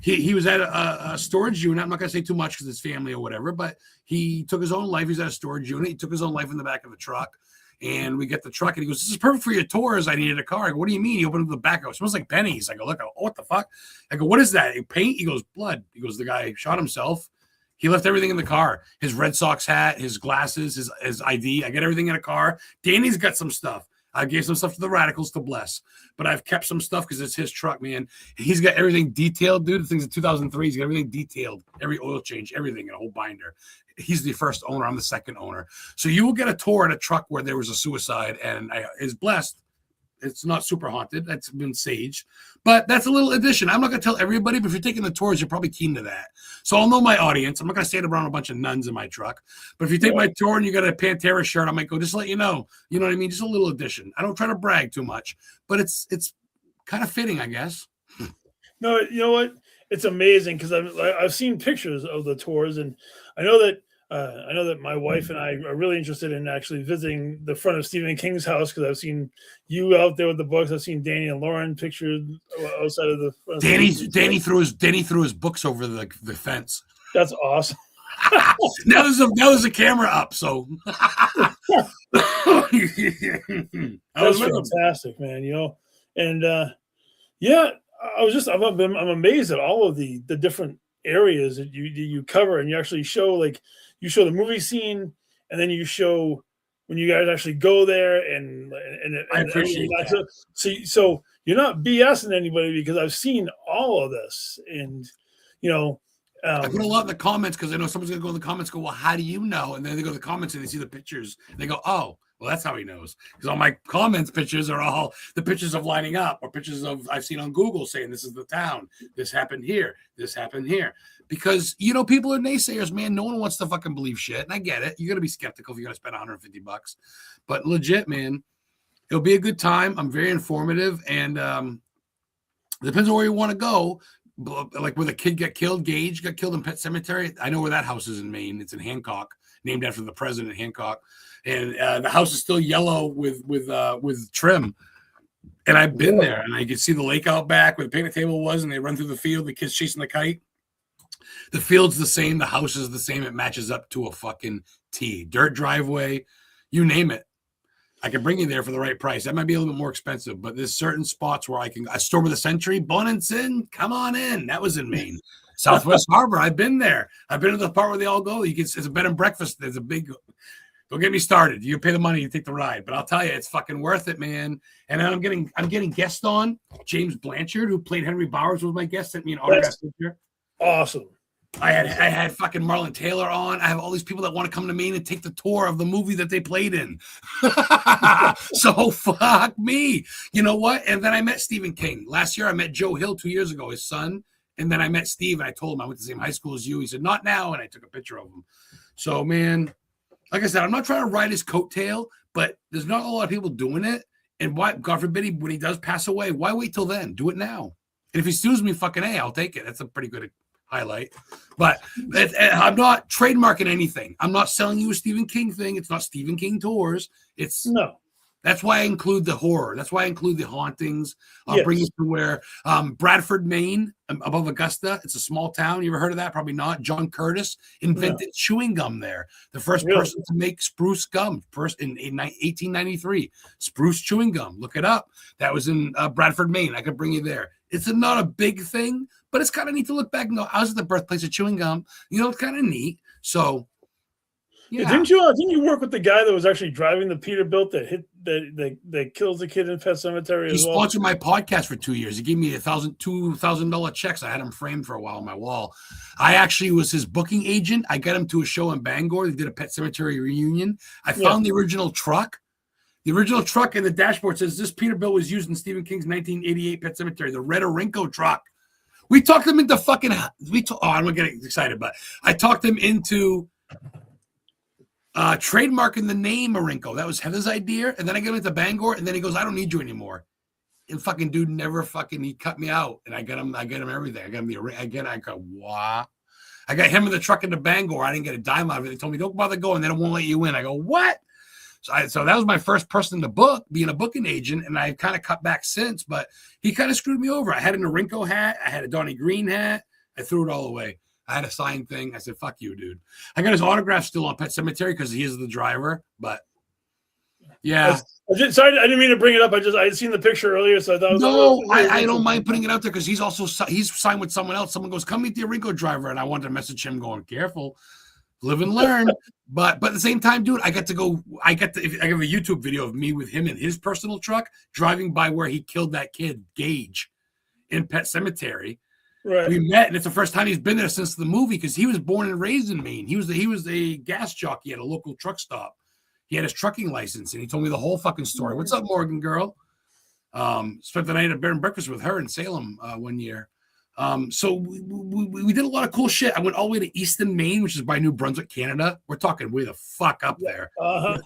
he was at a storage unit. I'm not gonna say too much because it's family or whatever, but he took his own life. He's at a storage unit. He took his own life in the back of the truck." And we get the truck, and he goes, "This is perfect for your tours. I needed a car." I go, "What do you mean?" He opened up the back. It smells like pennies. I go, "Look, what the fuck?" I go, "What is that? Paint?" He goes, "Blood." He goes, "The guy shot himself. He left everything in the car. His Red Sox hat, his glasses, his ID. I got everything in a car. Danny's got some stuff. I gave some stuff to the Radicals to bless, but I've kept some stuff because it's his truck, man. He's got everything detailed, dude. The thing's in 2003. He's got everything detailed, every oil change, everything in a whole binder. He's the first owner. I'm the second owner. So you will get a tour in a truck where there was a suicide and is blessed. It's not super haunted. That's been saged. But that's a little addition. I'm not going to tell everybody, but if you're taking the tours, you're probably keen to that. So I'll know my audience. I'm not going to stand around a bunch of nuns in my truck. But if you take my tour and you got a Pantera shirt, I might go, just to let you know. You know what I mean? Just a little addition. I don't try to brag too much, but it's kind of fitting, I guess. No, you know what? It's amazing because I've seen pictures of the tours, and I know that my wife and I are really interested in actually visiting the front of Stephen King's house because I've seen you out there with the books. I've seen Danny and Lauren pictured outside of the front. Danny threw his books over the fence. That's awesome. now there's a camera up, so that's fantastic, man. You know, and I'm amazed at all of the different areas that you cover, and you actually show the movie scene, and then you show when you guys actually go there, and I appreciate that. So you're not BSing anybody because I've seen all of this, and you know. I put a lot in the comments because I know someone's going to go in the comments and go, well, how do you know? And then they go to the comments and they see the pictures. And they go, oh, Well, that's how he knows. Because all my comments pictures are all the pictures of lining up or pictures of I've seen on Google saying this is the town. This happened here. This happened here. Because, you know, people are naysayers, man. No one wants to fucking believe shit. And I get it. You're going to be skeptical if you're going to spend $150. But legit, man, it'll be a good time. I'm very informative. And depends on where you want to go. Like where the kid got killed, Gage got killed in Pet Cemetery. I know where that house is in Maine. It's in Hancock, named after the president, Hancock. And the house is still yellow with trim. And I've been there, and I could see the lake out back where the picnic table was, and they run through the field, the kids chasing the kite. The field's the same, the house is the same. It matches up to a fucking T. Dirt driveway, you name it. I can bring you there for the right price. That might be a little bit more expensive, but there's certain spots where I can. A Storm of the Century, Bonanson, come on in. That was in Maine. Southwest Harbor, I've been there. I've been to the part where they all go. It's a bed and breakfast. There's a big. Don't get me started. You pay the money, you take the ride. But I'll tell you, it's fucking worth it, man. And then I'm getting guests on. James Blanchard, who played Henry Bowers, was my guest. Sent me an autograph picture. Awesome. I had fucking Marlon Taylor on. I have all these people that want to come to Maine and take the tour of the movie that they played in. So fuck me. You know what? And then I met Stephen King. Last year I met Joe Hill 2 years ago, his son. And then I met Steve and I told him I went to the same high school as you. He said, not now. And I took a picture of him. So, man, like I said, I'm not trying to ride his coattail, but there's not a lot of people doing it. And why, God forbid, when he does pass away, why wait till then? Do it now. And if he sues me, fucking A, I'll take it. That's a pretty good highlight. But I'm not trademarking anything. I'm not selling you a Stephen King thing. It's not Stephen King tours. It's no. That's why I include the horror. That's why I include the hauntings. I'll bring you to where Bradford, Maine, above Augusta. It's a small town. You ever heard of that? Probably not. John Curtis invented chewing gum there. The first person to make spruce gum in 1893. Spruce chewing gum. Look it up. That was in Bradford, Maine. I could bring you there. It's not a big thing, but it's kind of neat to look back and go, I was at the birthplace of chewing gum. You know, it's kind of neat. So, yeah. Didn't you work with the guy that was actually driving the Peterbilt that kills the kid in Pet Cemetery? He sponsored my podcast for 2 years. He gave me $2,000 checks. I had him framed for a while on my wall. I actually was his booking agent. I got him to a show in Bangor. They did a Pet Cemetery reunion. I found the original truck. The original truck in the dashboard says this Peterbilt was used in Stephen King's 1988 Pet Cemetery, the Red Orinco truck. We talked them into fucking. I'm not getting excited, but I talked them into trademarking the name Orinco. That was Heather's idea, and then I got him into Bangor, and then he goes, "I don't need you anymore." And fucking dude never he cut me out, and I got him everything. I got him again. I go, what? I got him in the truck into Bangor. I didn't get a dime out of it. They told me don't bother going. They won't let you in. I go, what? So that was my first person to book, being a booking agent, and I've kind of cut back since, but he kind of screwed me over. I had an Orinco hat. I had a Donnie Green hat. I threw it all away. I had a signed thing. I said, fuck you, dude. I got his autograph still on Pet Cemetery because he is the driver, but yeah. I didn't mean to bring it up. I had seen the picture earlier, so I thought I don't mind putting it out there because he's signed with someone else. Someone goes, come meet the Orinco driver, and I wanted to message him going, careful. Live and learn, but at the same time, dude, I have a YouTube video of me with him in his personal truck driving by where he killed that kid Gage in Pet Cemetery. Right. We met, and it's the first time he's been there since the movie because he was born and raised in Maine. He was a gas jockey at a local truck stop. He had his trucking license, and he told me the whole fucking story. What's up, Morgan girl? Spent the night at Bear and Breakfast with her in Salem 1 year. So we did a lot of cool shit. I went all the way to Easton, Maine, which is by New Brunswick, Canada. We're talking way the fuck up there.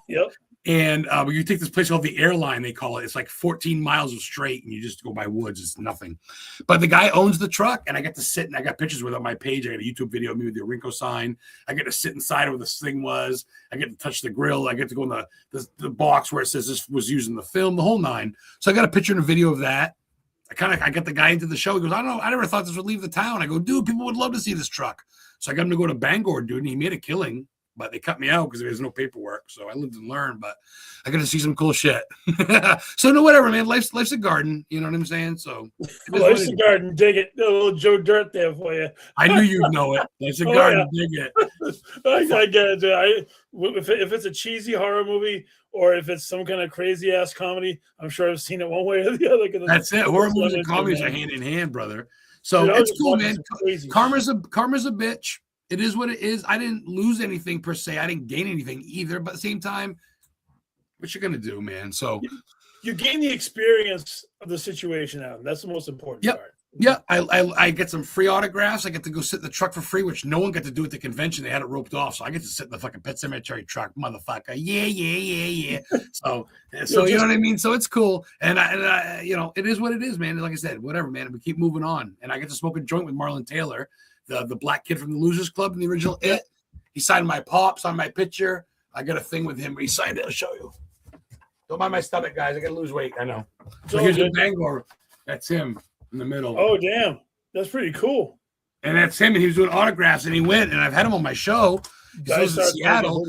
Yep. And you take this place called the Airline, they call it. It's like 14 miles of straight, and you just go by woods. It's nothing. But the guy owns the truck, and I get to sit, and I got pictures with it on my page. I got a YouTube video of me with the Orinco sign. I get to sit inside where this thing was. I get to touch the grill. I get to go in the box where it says this was used in the film, the whole nine. So I got a picture and a video of that. I got the guy into the show. He goes, I don't know. I never thought this would leave the town. I go, dude, people would love to see this truck. So I got him to go to Bangor, dude, and he made a killing. But they cut me out because there's no paperwork. So I lived and learned, but I got to see some cool shit. So no, whatever, man. Life's a garden. You know what I'm saying? So life's a garden. Dig it. A little Joe Dirt there for you. I knew you'd know it. Life's a garden. Yeah. Dig it. I get it. If it's a cheesy horror movie or if it's some kind of crazy ass comedy, I'm sure I've seen it one way or the other. That's it. Horror movies and comedies are hand in hand, brother. So it's cool, man. Karma's a bitch. It is what it is. I didn't lose anything per se. I didn't gain anything either. But at the same time, what you gonna do, man? So You gain the experience of the situation out. That's the most important part. Yeah, I get some free autographs. I get to go sit in the truck for free, which no one got to do at the convention. They had it roped off, so I get to sit in the fucking Pet Cemetery truck, motherfucker. Yeah. So you know what I mean. So it's cool, and I you know, it is what it is, man. Like I said, whatever, man. We keep moving on, and I get to smoke a joint with Marlon Taylor, the black kid from the Losers Club in the original It. He signed my pop, signed my picture. I got a thing with him where he signed it. I'll show you. Don't mind my stomach, guys. I gotta lose weight. I know. So here's the Bangor. That's him. In the middle. Oh, damn. That's pretty cool. And that's him. And he was doing autographs and he went. And I've had him on my show. He was in Seattle.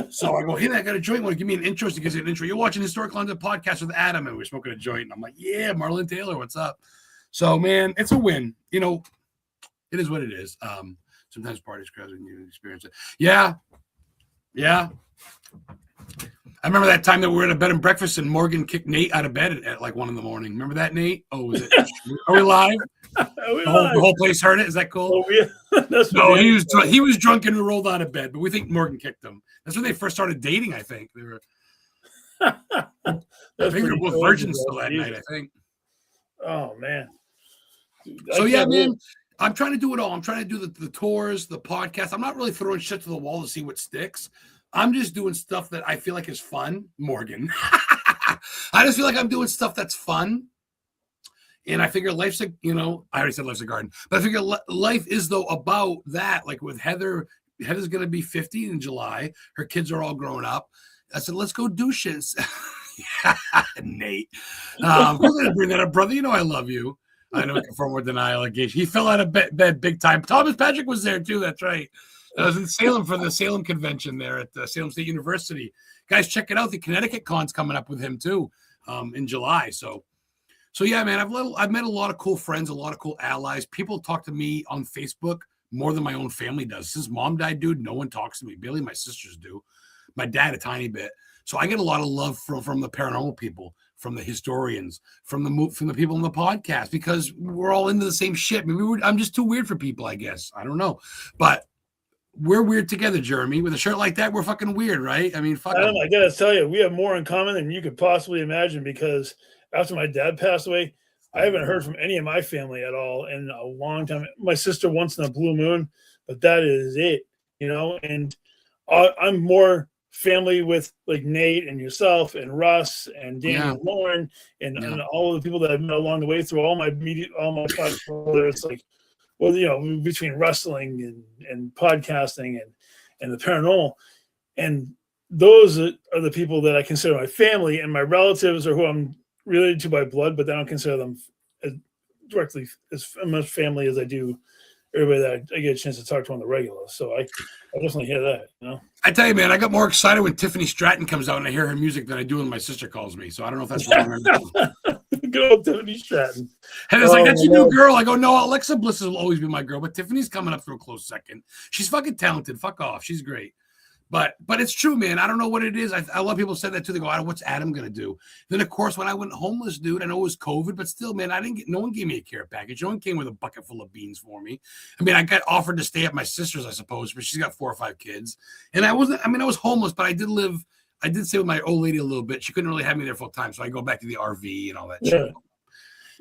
So I go, hey, I got a joint. Want to give me an intro? So he gives you an intro. You're watching Historic London podcast with Adam. And we're smoking a joint. And I'm like, yeah, Marlon Taylor, what's up? So, man, it's a win. You know, it is what it is. Sometimes parties, crowds, and you experience it. Yeah. I remember that time that we were at a bed and breakfast and Morgan kicked Nate out of bed at like 1 a.m. Remember that, Nate? Oh, was it? Are we live? The whole place heard it. Is that cool? Oh, yeah. No, he was drunk and rolled out of bed, but we think Morgan kicked him. That's when they first started dating, I think. They were I think they were both virgins still that night, I think. Oh, man. So, yeah, man, I'm trying to do it all. I'm trying to do the tours, the podcast. I'm not really throwing shit to the wall to see what sticks. I'm just doing stuff that I feel like is fun, Morgan. I just feel like I'm doing stuff that's fun. And I figure life's I already said life's a garden, but I figure life is, though, about that. Like with Heather's going to be 50 in July. Her kids are all grown up. I said, let's go do shit. Nate. I'm going to bring that up, brother. You know I love you. I know I confirm with denial allegation. He fell out of bed big time. Thomas Patrick was there, too. That's right. I was in Salem for the Salem convention there at Salem State University. Guys, check it out. The Connecticut Con's coming up with him too in July. So yeah, man, I've met a lot of cool friends, a lot of cool allies. People talk to me on Facebook more than my own family does. Since mom died, dude, no one talks to me. Barely my sisters do. My dad a tiny bit. So I get a lot of love from the paranormal people, from the historians, from the people on the podcast, because we're all into the same shit. Maybe I'm just too weird for people, I guess. I don't know, but we're weird together, Jeremy. With a shirt like that, we're fucking weird, right? I mean, fuck. I gotta tell you, we have more in common than you could possibly imagine, because after my dad passed away, I haven't heard from any of my family at all in a long time. My sister once in a blue moon, but that is it, and I'm more family with like Nate and yourself and Russ and Dan and Lauren and all of the people that I've met along the way through all my podcasts, whether it's like, well, between wrestling and podcasting and the paranormal. And those are the people that I consider my family, and my relatives are who I'm related to by blood, but I don't consider them directly as much family as I do everybody that I get a chance to talk to on the regular. So I definitely hear that, I tell you, man, I got more excited when Tiffany Stratton comes out and I hear her music than I do when my sister calls me. So I don't know if that's wrong. Good old Tiffany Stratton. And it's like, that's your new girl. I go, no, Alexa Bliss will always be my girl, but Tiffany's coming up for a close second. She's fucking talented. Fuck off. She's great. But it's true, man. I don't know what it is. A lot of people said that too. They go, what's Adam going to do? Then, of course, when I went homeless, dude, I know it was COVID, but still, man, no one gave me a care package. No one came with a bucket full of beans for me. I mean, I got offered to stay at my sister's, I suppose, but she's got 4 or 5 kids. And I was homeless, but I did stay with my old lady a little bit. She couldn't really have me there full time. So I go back to the RV and all that shit.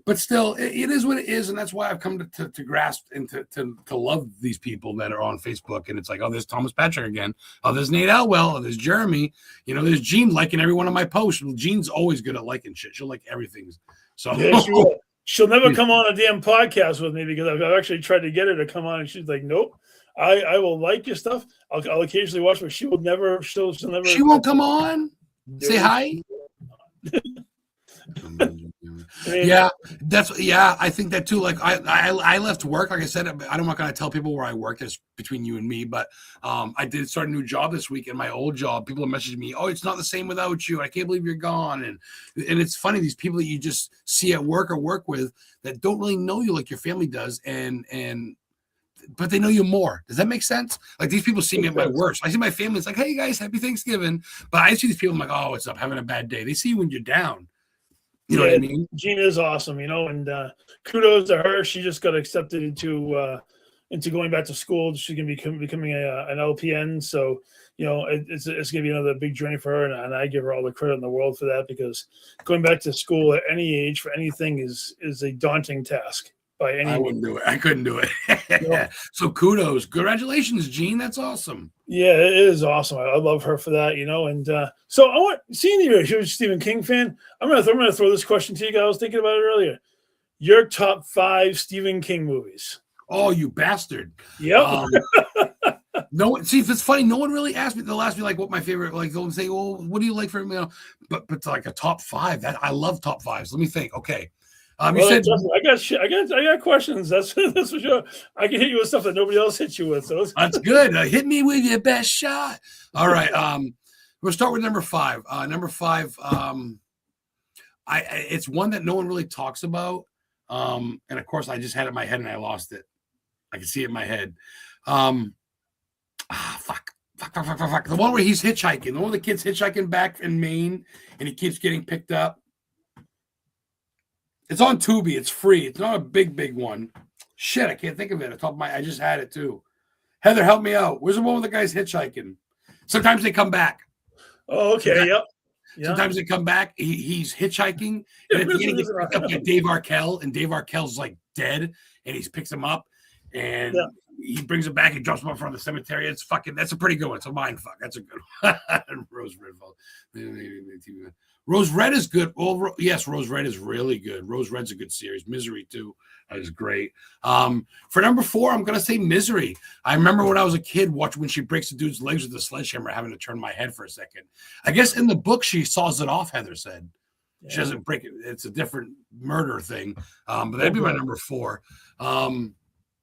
But still, it is what it is, and that's why I've come to grasp and to love these people that are on Facebook. And it's like, oh, there's Thomas Patrick again. Oh, there's Nate Elwell. Oh, there's Jeremy. There's Jean liking every one of my posts. Well, Jean's always good at liking shit. She'll like everything. So yeah, she'll never come on a damn podcast with me, because I've actually tried to get her to come on, and she's like, nope. I will like your stuff. I'll occasionally watch, but she will never. She'll never. She won't come on. Say hi. I think that too. Like I left work. Like I said, I'm not going to tell people where I work. It's between you and me. But I did start a new job this week, and my old job, people are messaging me, oh, it's not the same without you. I can't believe you're gone. And it's funny, these people that you just see at work or work with that don't really know you like your family does, but they know you more. Does that make sense? Like, these people see me at my worst. I see my family. It's like, hey guys, happy Thanksgiving. But I see these people. I'm like, oh, what's up? Having a bad day. They see you when you're down. You know what I mean? Jean is awesome, and kudos to her. She just got accepted into into going back to school. She's going to be becoming an LPN. So, it's going to be another big journey for her. And I give her all the credit in the world for that, because going back to school at any age for anything is a daunting task. I wouldn't do it. I couldn't do it. So kudos. Congratulations, Gene. That's awesome. Yeah, it is awesome. I love her for that, And so seeing you're a huge Stephen King fan, I'm gonna throw this question to you guys. I was thinking about it earlier. Your top 5 Stephen King movies. Oh, you bastard. Yep. No, see, if it's funny, no one really asked me. They'll ask me like what my favorite, like they'll say, "Well, what do you like for But like a top 5. That I love top 5s. Let me think. Okay. You said I got questions. That's for sure. I can hit you with stuff that nobody else hits you with. So that's good. Hit me with your best shot. All right. We'll start with number 5. Number 5. It's one that no one really talks about. And of course, I just had it in my head and I lost it. I can see it in my head. Fuck. The one where he's hitchhiking. The one where the kid's hitchhiking back in Maine and he keeps getting picked up. It's on Tubi. It's free. It's not a big one. Shit, I can't think of it. I just had it too. Heather, help me out. Where's the one with the guys hitchhiking? Sometimes they come back. Oh, okay. Yep. Sometimes they come back. He's hitchhiking, and at the end he gets picked up by Dave Arkell, and Dave Arkell's like dead, and he picks him up, and he brings him back. He drops him up front of the cemetery. That's a pretty good one. It's a mind fuck. That's a good one. Rose Red. Rose Red is good. Well, yes, Rose Red is really good. Rose Red's a good series. Misery too is great. For number 4, I'm gonna say Misery. I remember when I was a kid watching when she breaks the dude's legs with a sledgehammer, having to turn my head for a second. I guess in the book she saws it off. Heather said she doesn't break it. It's a different murder thing. But that'd be my number 4.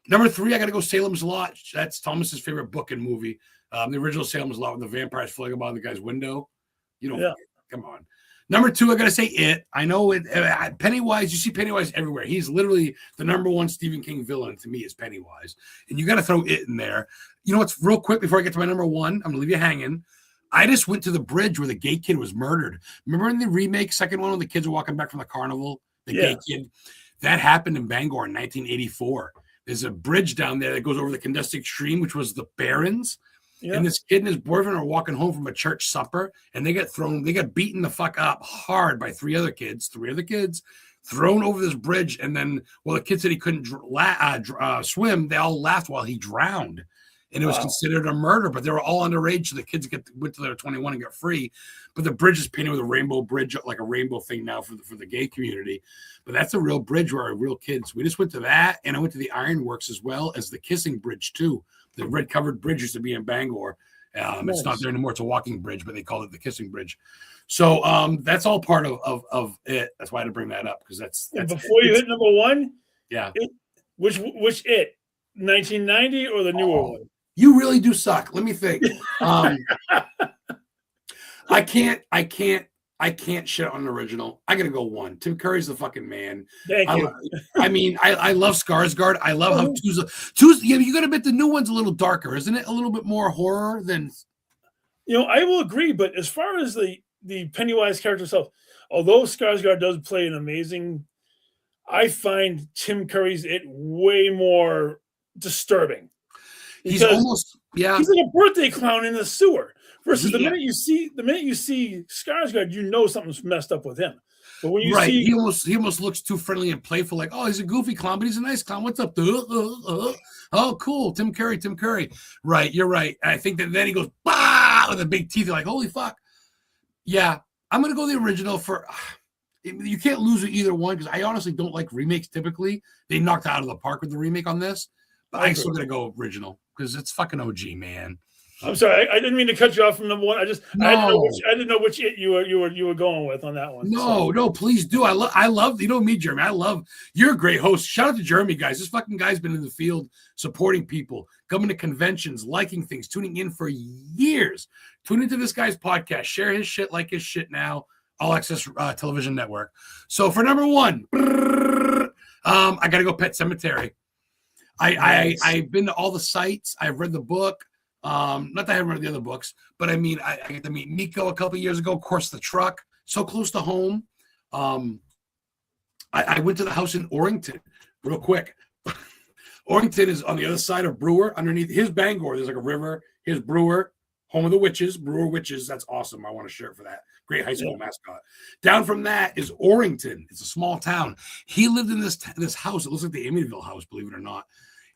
Number 3, I got to go Salem's Lot. That's Thomas's favorite book and movie. The original Salem's Lot, when the vampires flying above the guy's window. Come on. Number 2, I got to say It. I know it. Pennywise, you see Pennywise everywhere. He's literally the number 1 Stephen King villain to me is Pennywise. And you got to throw It in there. You know what's real quick before I get to my number 1? I'm going to leave you hanging. I just went to the bridge where the gay kid was murdered. Remember in the remake, second one, when the kids were walking back from the carnival? The gay kid? That happened in Bangor in 1984. There's a bridge down there that goes over the Candestic Stream, which was the Barrens. Yeah. And this kid and his boyfriend are walking home from a church supper, and they got beaten the fuck up hard by 3 other kids, thrown over this bridge. And then, the kid said he couldn't swim. They all laughed while he drowned. And it was considered a murder, but they were all underage. So the kids went to their 21 and got free. But the bridge is painted with a rainbow bridge, like a rainbow thing now for the gay community. But that's a real bridge where our real kids. We just went to that, and I went to the Ironworks as well as the Kissing Bridge too. The red covered bridge used to be in Bangor. Nice. It's not there anymore. It's a walking bridge, but they call it the Kissing Bridge. So that's all part of it. That's why I had to bring that up, because that's before you hit number 1. Yeah. Which 1990 or the newer one? You really do suck. Let me think. I can't shit on an original. I gotta go 1. Tim Curry's the fucking man. Thank you. I love Skarsgård. I love how Tuesday. Yeah, you gotta admit the new one's a little darker, isn't it? A little bit more horror than. I will agree, but as far as the Pennywise character itself, although Skarsgård does play an amazing, I find Tim Curry's It way more disturbing. He's almost he's like a birthday clown in the sewer. Versus the minute you see Skarsgård, something's messed up with him. But when you see he almost looks too friendly and playful, like, oh, he's a goofy clown, but he's a nice clown. What's up? Oh, cool, Tim Curry. Right, you're right. I think that then he goes bah with the big teeth. You're like, holy fuck. Yeah, I'm gonna go the original for. You can't lose with either one, because I honestly don't like remakes. Typically, they knocked out of the park with the remake on this, but I'm still gonna go original because it's fucking OG, man. I'm sorry, I didn't mean to cut you off from number 1. I didn't know which It you were going with on that one. No, please do. I love me, Jeremy. You're a great host. Shout out to Jeremy, guys. This fucking guy's been in the field supporting people, coming to conventions, liking things, tuning in for years. Tune into this guy's podcast, share his shit, like his shit now. All Access Television Network. So for number 1, I gotta go Pet Sematary. I've been to all the sites. I've read the book. Not that I haven't read the other books, but I mean, I got to meet Nico a couple of years ago. Of course, the truck, so close to home. I went to the house in Orrington real quick. Orrington is on the other side of Brewer. Underneath his Bangor, there's like a river. Here's Brewer, home of the witches. Brewer Witches. That's awesome. I want a shirt for that. Great high school mascot. Down from that is Orrington. It's a small town. He lived in this house. It looks like the Amityville house, believe it or not.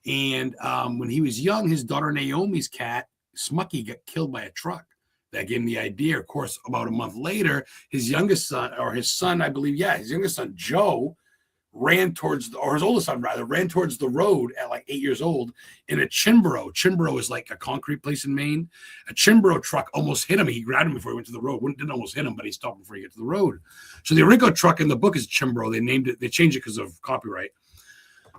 And when he was young, his daughter Naomi's cat, Smucky, got killed by a truck. That gave him the idea. Of course, about a month later, his youngest son, or his son, I believe, his youngest son, Joe, ran towards, or his oldest son, rather, ran towards the road at like 8 years old in a Chimbro. Chimbro is like a concrete place in Maine. A Chimbro truck almost hit him. He grabbed him before he went to the road. Didn't almost hit him, but he stopped before he got to the road. So the Orinco truck in the book is Chimbro. They named it, they changed it because of copyright.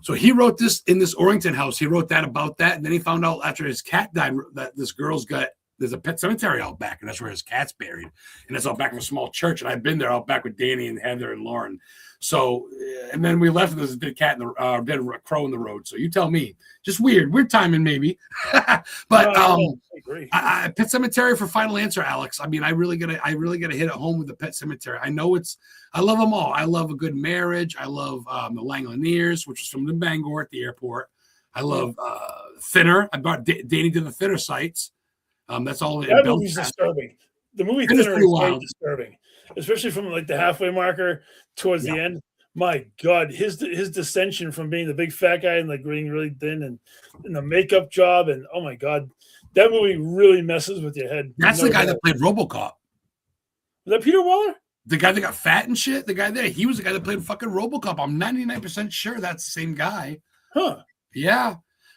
So he wrote this in this Orrington house. He wrote that about that. And then he found out after his cat died that this girl's got, there's a pet cemetery out back, and that's where his cat's buried. And it's out back of a small church. And I've been there out back with Danny and Heather and Lauren. So, and then we left, and there's a dead cat in the dead crow in the road. So you tell me, just weird timing maybe. But Pet Cemetery for final answer, Alex. I mean, I really gotta hit it home with the Pet Cemetery. I love them all. I love A Good Marriage. I love the Langoliers, which is from the Bangor at the airport. I love Thinner. I brought Danny to the Thinner sites. That's all. That movie's disturbing. The movie Thinner is very disturbing, especially from like the halfway marker towards the end. My God, his dissension from being the big fat guy and like getting really thin and the makeup job, and oh my God, that movie really messes with your head. That's the guy that played RoboCop. Was that Peter Waller? The guy that got fat and shit. The guy there, he was the guy that played fucking RoboCop. I'm 99% sure that's the same guy. Huh? Yeah.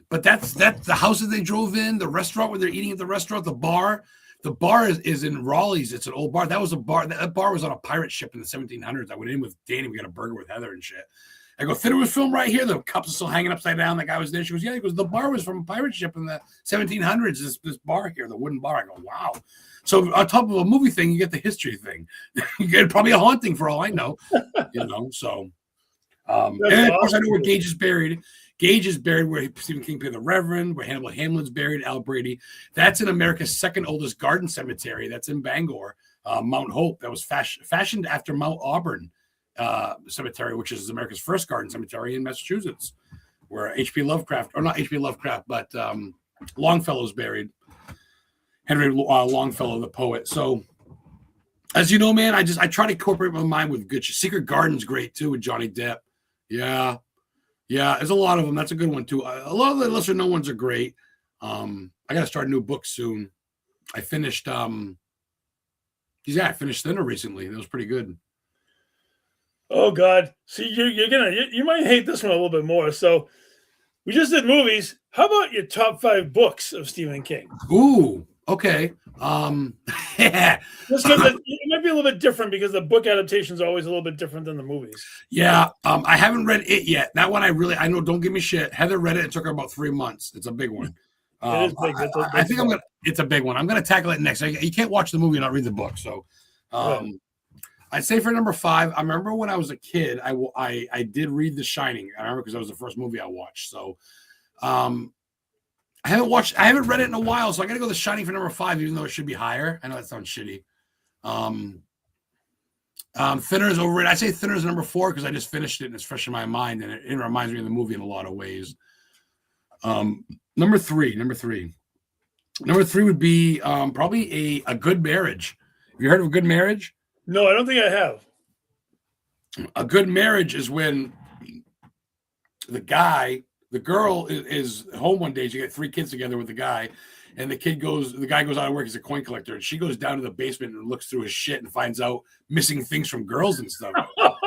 But that's the house that they drove in, the restaurant where they're eating at the restaurant, the bar. The bar is in Raleigh's. It's an old bar. That was a bar. That bar was on a pirate ship in the 1700s. I went in with Danny. We got a burger with Heather and shit. I go, Thinner was filmed right here. The cups are still hanging upside down. The guy was there. She goes, yeah. He goes, the bar was from a pirate ship in the 1700s. This bar here, the wooden bar. I go, wow. So on top of a movie thing, you get the history thing. You get probably a haunting for all I know. So. And then, of course, I know where Gage is buried. Gage is buried where Stephen King played the Reverend, where Hannibal Hamlin's buried, Al Brady. That's in America's second oldest garden cemetery. That's in Bangor, Mount Hope. That was fashioned after Mount Auburn Cemetery, which is America's first garden cemetery in Massachusetts, where H.P. Lovecraft, or not H.P. Lovecraft, but Longfellow's buried. Henry Longfellow, the poet. So, as you know, man, I try to incorporate my mind with good shit. Secret Garden's great, too, with Johnny Depp. Yeah, there's a lot of them. That's a good one too. A lot of the lesser known ones are great. I got to start a new book soon. I finished I finished Thinner recently. That was pretty good. Oh God. See, you might hate this one a little bit more. So we just did movies. How about your top 5 books of Stephen King? Ooh, okay. It might be a little bit different because the book adaptation is always a little bit different than the movies. Yeah, I haven't read it yet. That one I know. Don't give me shit. Heather read it. It took her about 3 months. It's a big one. It is big. I think it's a big one. I'm gonna tackle it next. You can't watch the movie and not read the book. So, I'd say for number 5. I remember when I was a kid, I did read The Shining. I remember because that was the first movie I watched. So, I haven't read it in a while, so I got to go The Shining for number 5, even though it should be higher. I know that sounds shitty. Thinner is over it. I say Thinner is number 4 because I just finished it and it's fresh in my mind, and it reminds me of the movie in a lot of ways. Number three would be probably a Good Marriage. Have you heard of A Good Marriage? No, I don't think I have. A Good Marriage is when the girl is home one day. She got 3 kids together with the guy, and the guy goes out of work. He's a coin collector, and she goes down to the basement and looks through his shit and finds out missing things from girls and stuff.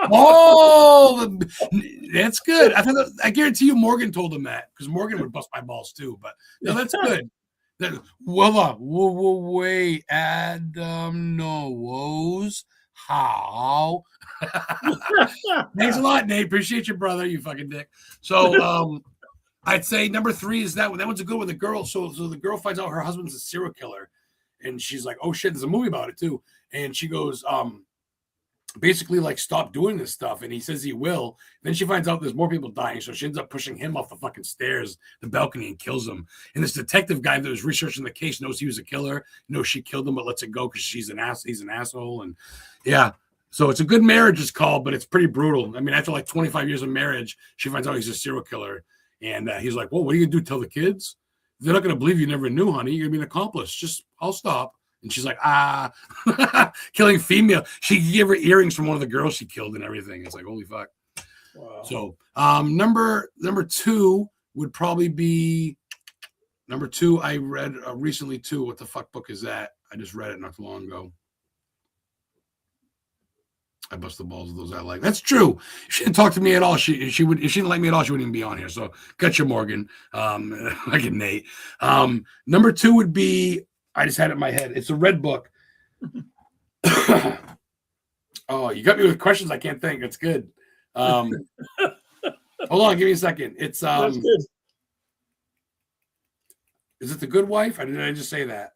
Oh, that's good. I guarantee you Morgan told him that, because Morgan would bust my balls too. But no, that's good. Wait, Adam knows how. Thanks a lot, Nate. Appreciate you, brother. You fucking dick. So, I'd say number 3 is that one. That one's a good one. The girl, so the girl finds out her husband's a serial killer, and she's like, "Oh shit!" There's a movie about it too. And she goes, basically like, stop doing this stuff. And he says he will. Then she finds out there's more people dying, so she ends up pushing him off the fucking stairs, the balcony, and kills him. And this detective guy that was researching the case knows he was a killer, knows she killed him, but lets it go because he's an asshole. And yeah. So it's A Good Marriage is called, but it's pretty brutal. I mean, after like 25 years of marriage, she finds out he's a serial killer. And he's like, well, what are you gonna do? Tell the kids? They're not gonna believe you never knew, honey. You're gonna be an accomplice. Just I'll stop. And she's like, killing female. She gave her earrings from one of the girls she killed and everything. It's like, holy fuck. Wow. So number two would probably be number two. I read recently too. What the fuck book is that? I just read it not too long ago. I bust the balls of those I like. That's true. She didn't talk to me at all. She would, if she didn't like me at all, she wouldn't even be on here. So gotcha, Morgan. Like a Nate. Number two would be, I just had it in my head. It's a red book. Oh, you got me with questions I can't think. It's good. Hold on, give me a second. It's That's good. Is it The Good Wife? Or did I just say that?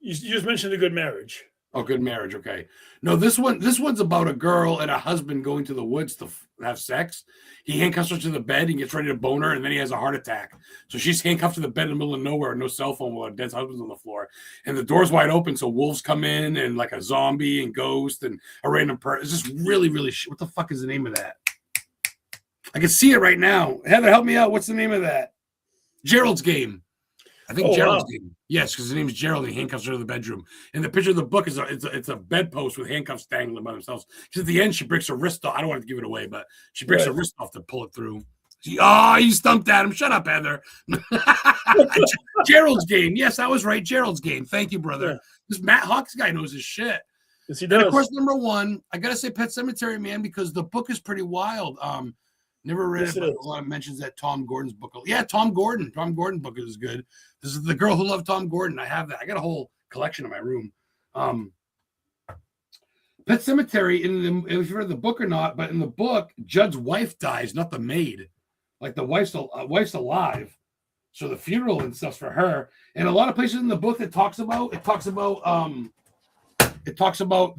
You just mentioned A Good Marriage. Oh, Good Marriage. Okay. No, this one's about a girl and a husband going to the woods to have sex. He handcuffs her to the bed and gets ready to bone her, and then he has a heart attack. So she's handcuffed to the bed in the middle of nowhere, no cell phone, while her dead husband's on the floor. And the door's wide open, so wolves come in and like a zombie and ghost and a random person. It's just really, really what the fuck is the name of that? I can see it right now. Heather, help me out. What's the name of that? Gerald's Game. I think Gerald's Game. Yes, because his name's Gerald. And he handcuffs her to the bedroom. And the picture of the book is it's a bedpost with handcuffs dangling by themselves. Because at the end, she breaks her wrist off. I don't want to give it away, but she breaks her wrist off to pull it through. You stumped Adam. Shut up, Heather. Gerald's Game. Yes, I was right. Gerald's Game. Thank you, brother. Yeah. This Matt Hawks guy knows his shit. Yes, he does. And of course, number one, I gotta say Pet Sematary, man, because the book is pretty wild. Never read it, but a lot of mentions that Tom Gordon's book. Yeah, Tom Gordon. Tom Gordon book is good. This is The Girl Who Loved Tom Gordon. I have that. I got a whole collection in my room. Pet Sematary, if you read the book or not, but in the book, Judd's wife dies, not the maid. Like the wife's alive. So the funeral and stuff's for her. And a lot of places in the book it talks about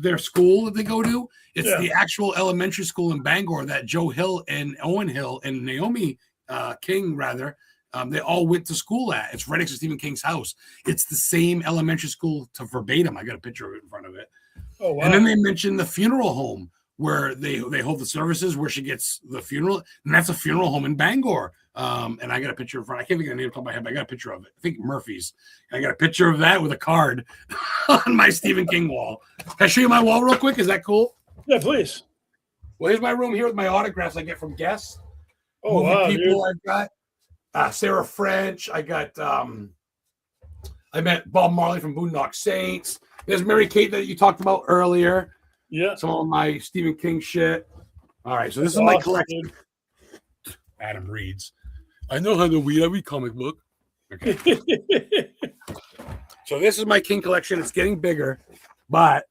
their school that they go to. It's the actual elementary school in Bangor that Joe Hill and Owen Hill and Naomi King, rather, they all went to school at. It's right next to Stephen King's house. It's the same elementary school to verbatim. I got a picture of it in front of it. Oh, wow. And then they mentioned the funeral home where they hold the services where she gets the funeral. And that's a funeral home in Bangor. And I got a picture in front. I can't think of the name off the top of my head, but I got a picture of it. I think Murphy's. I got a picture of that with a card on my Stephen King wall. Can I show you my wall real quick? Is that cool? Yeah, please. Well, here's my room here with my autographs I get from guests. Oh, wow, people dude. I've got Sarah French. I got I met Bob Marley from Boondock Saints. There's Mary Kate that you talked about earlier. Yeah. Some of my Stephen King shit. All right, so this is my collection. Dude. Adam reads. I know how to read. I read comic book. Okay. So this is my King collection. It's getting bigger, but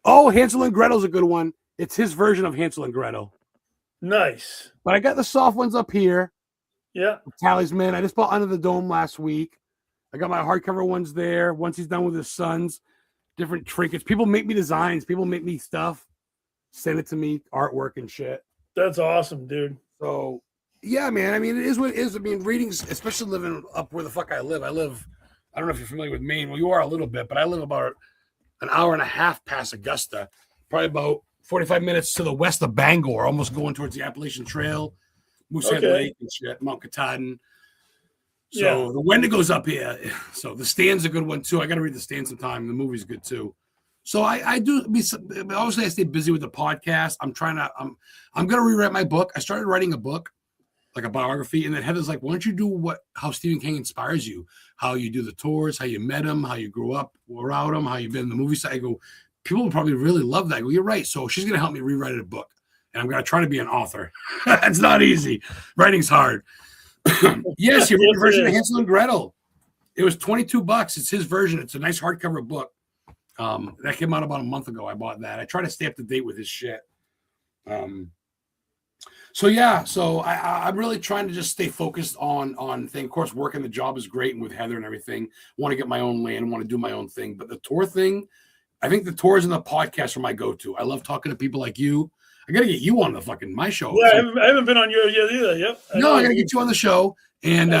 Hansel and Gretel's a good one. It's his version of Hansel and Gretel. Nice. But I got the soft ones up here. Yeah. Talisman. I just bought Under the Dome last week. I got my hardcover ones there. Once he's done with his sons, different trinkets. People make me designs. People make me stuff. Send it to me, artwork and shit. That's awesome, dude. So, yeah, man. I mean, it is what it is. I mean, readings, especially living up where the fuck I live. I don't know if you're familiar with Maine. Well, you are a little bit, but I live about an hour and a half past Augusta, probably about 45 minutes to the west of Bangor, almost going towards the Appalachian Trail, Moosehead Lake and shit, Mount Katahdin. So the Wendigo's up here. So the Stand's a good one too. I got to read the Stand sometime. The movie's good too. So I do. Obviously, I stay busy with the podcast. I'm going to rewrite my book. I started writing a book, like a biography, and then Heather's like, "Why don't you do how Stephen King inspires you? How you do the tours, how you met him, how you grew up around him, how you've been in the movie side." I go, people will probably really love that. I go, you're right. So she's going to help me rewrite a book, and I'm going to try to be an author. It's not easy. Writing's hard. Yes, your version of Hansel and Gretel. It was $22. It's his version. It's a nice hardcover book. That came out about a month ago. I bought that. I try to stay up to date with his shit. So I'm really trying to just stay focused on thing. Of course, working the job is great, and with Heather and everything, want to get my own land, want to do my own thing. But the tour thing, I think the tours and the podcast are my go-to. I love talking to people like you. I got to get you on the fucking my show. Yeah, I haven't been on yours yet either. Yep. I got to get you on the show, and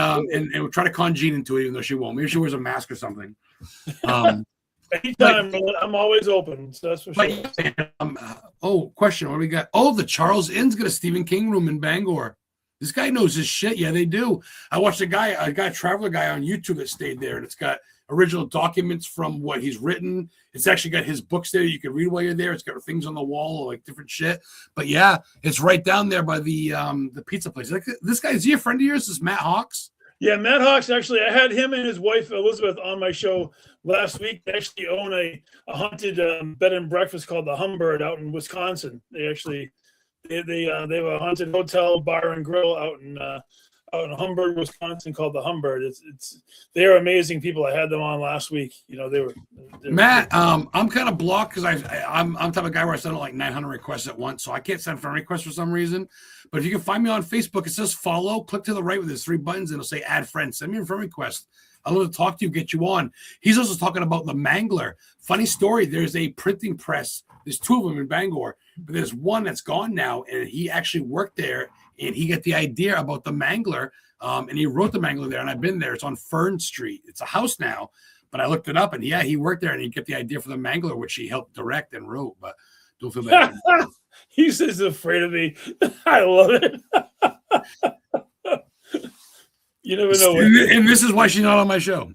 we'll try to con Jean into it, even though she won't. Maybe she wears a mask or something. Anytime, I'm always open. So that's for sure. Question. What do we got? Oh, the Charles Inn's got a Stephen King room in Bangor. This guy knows his shit. Yeah, they do. I watched a traveler guy on YouTube that stayed there, and it's got original documents from what he's written. It's actually got his books there you can read while you're there. It's got things on the wall, like different shit. But yeah, it's right down there by the pizza place. Like, this guy, is he a friend of yours? This is Matt Hawks? Yeah, Matt Hawks, actually, I had him and his wife Elizabeth on my show last week. They actually own a haunted bed and breakfast called the Humbird out in Wisconsin. They actually they have a haunted hotel, bar, and grill out in Humbird, Wisconsin, called the Humbird. They're amazing people. I had them on last week. You know, they were Matt. I'm kind of blocked because I'm the type of guy where I send like 900 requests at once, so I can't send friend requests for some reason. But if you can find me on Facebook, it says follow. Click to the right with his 3 buttons, and it'll say add friend. Send me a friend request. I'd love to talk to you, get you on. He's also talking about the Mangler. Funny story. There's a printing press. There's 2 of them in Bangor, but there's one that's gone now, and he actually worked there. And he got the idea about the Mangler, and he wrote the Mangler there, and I've been there. It's on Fern Street. It's a house now, but I looked it up, and yeah, he worked there, and he got the idea for the Mangler, which he helped direct and wrote, but don't feel bad. He says he's afraid of me. I love it. You never know. And this is why she's not on my show.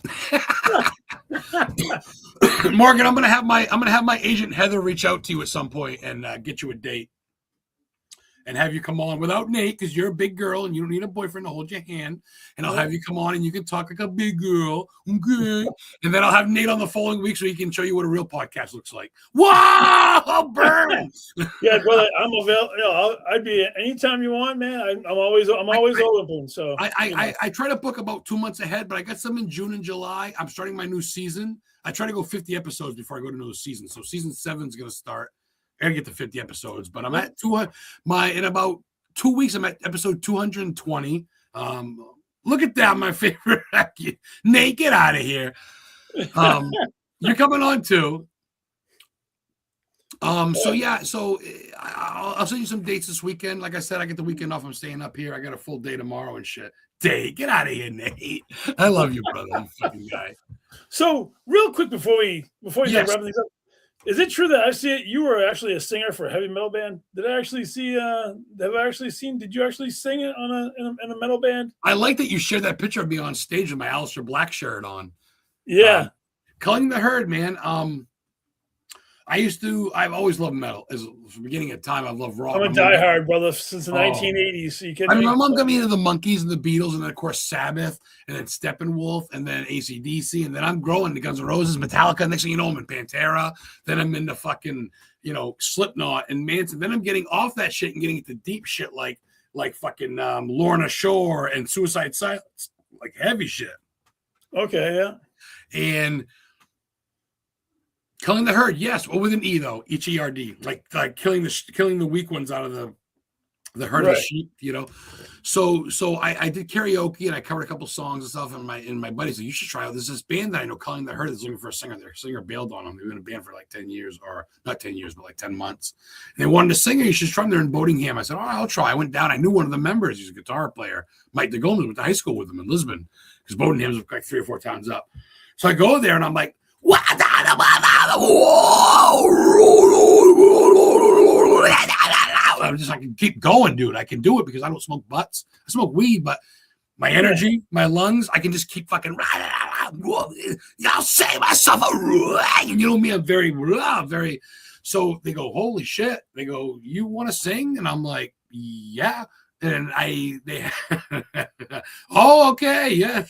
Morgan, I'm gonna have my agent Heather reach out to you at some point and get you a date. And have you come on without Nate, because you're a big girl and you don't need a boyfriend to hold your hand. And I'll have you come on and you can talk like a big girl. Okay. And then I'll have Nate on the following week so he can show you what a real podcast looks like. Wow, burn! Yeah, brother, I'm available. You know, I'd be anytime you want, man. I'm always open. So I try to book about 2 months ahead, but I got some in June and July. I'm starting my new season. I try to go 50 episodes before I go to another season. So season 7 is going to start. I gotta get to 50 episodes, but I'm at 200. In about 2 weeks, I'm at episode 220. Look at that, my favorite. Nate, get out of here. You're coming on too. So yeah, I'll send you some dates this weekend. Like I said, I get the weekend off. I'm staying up here. I got a full day tomorrow and shit. Get out of here, Nate. I love you, brother. You fucking guy. So real quick before we Yes. start wrapping things up. Is it true that I see it? You were actually a singer for a heavy metal band? Did I actually see? Did you actually sing it in a metal band? I like that you shared that picture of me on stage with my Alistair Black shirt on. Yeah, Culling the Herd, man. I've always loved metal. As from the beginning of time, I've loved rock. I'm a diehard, brother, since the 1980s. So you can. My mom got me into the Monkees and the Beatles, and then of course Sabbath, and then Steppenwolf, and then AC/DC, and then I'm growing to Guns N' Roses, Metallica. Next thing you know, I'm in Pantera. Then I'm into fucking Slipknot and Manson. Then I'm getting off that shit and getting into deep shit like fucking Lorna Shore and Suicide Silence, like heavy shit. Okay, yeah. And Killing the Herd, yes, or with an E though, H-E-R-D, like killing the weak ones out of the herd of sheep, So I did karaoke and I covered a couple songs and stuff. And my buddy said, you should try out. There's this band that I know, Calling the Herd, that's looking for a singer. Their singer bailed on them. They've been in a band for like 10 years, or not 10 years, but like 10 months. And they wanted a singer. You should try them. They're in Boatingham. I said, I'll try. I went down. I knew one of the members. He's a guitar player. Mike DeGomez went to high school with him in Lisbon, because Boatingham's like 3 or 4 towns up. So I go there and I'm like, I can keep going, dude. I can do it because I don't smoke butts. I smoke weed, but my energy, my lungs, I can just keep fucking. I'll say myself and you know me, I'm very. So they go, holy shit. They go, you want to sing? And I'm like, yeah. And they, oh, okay, yeah.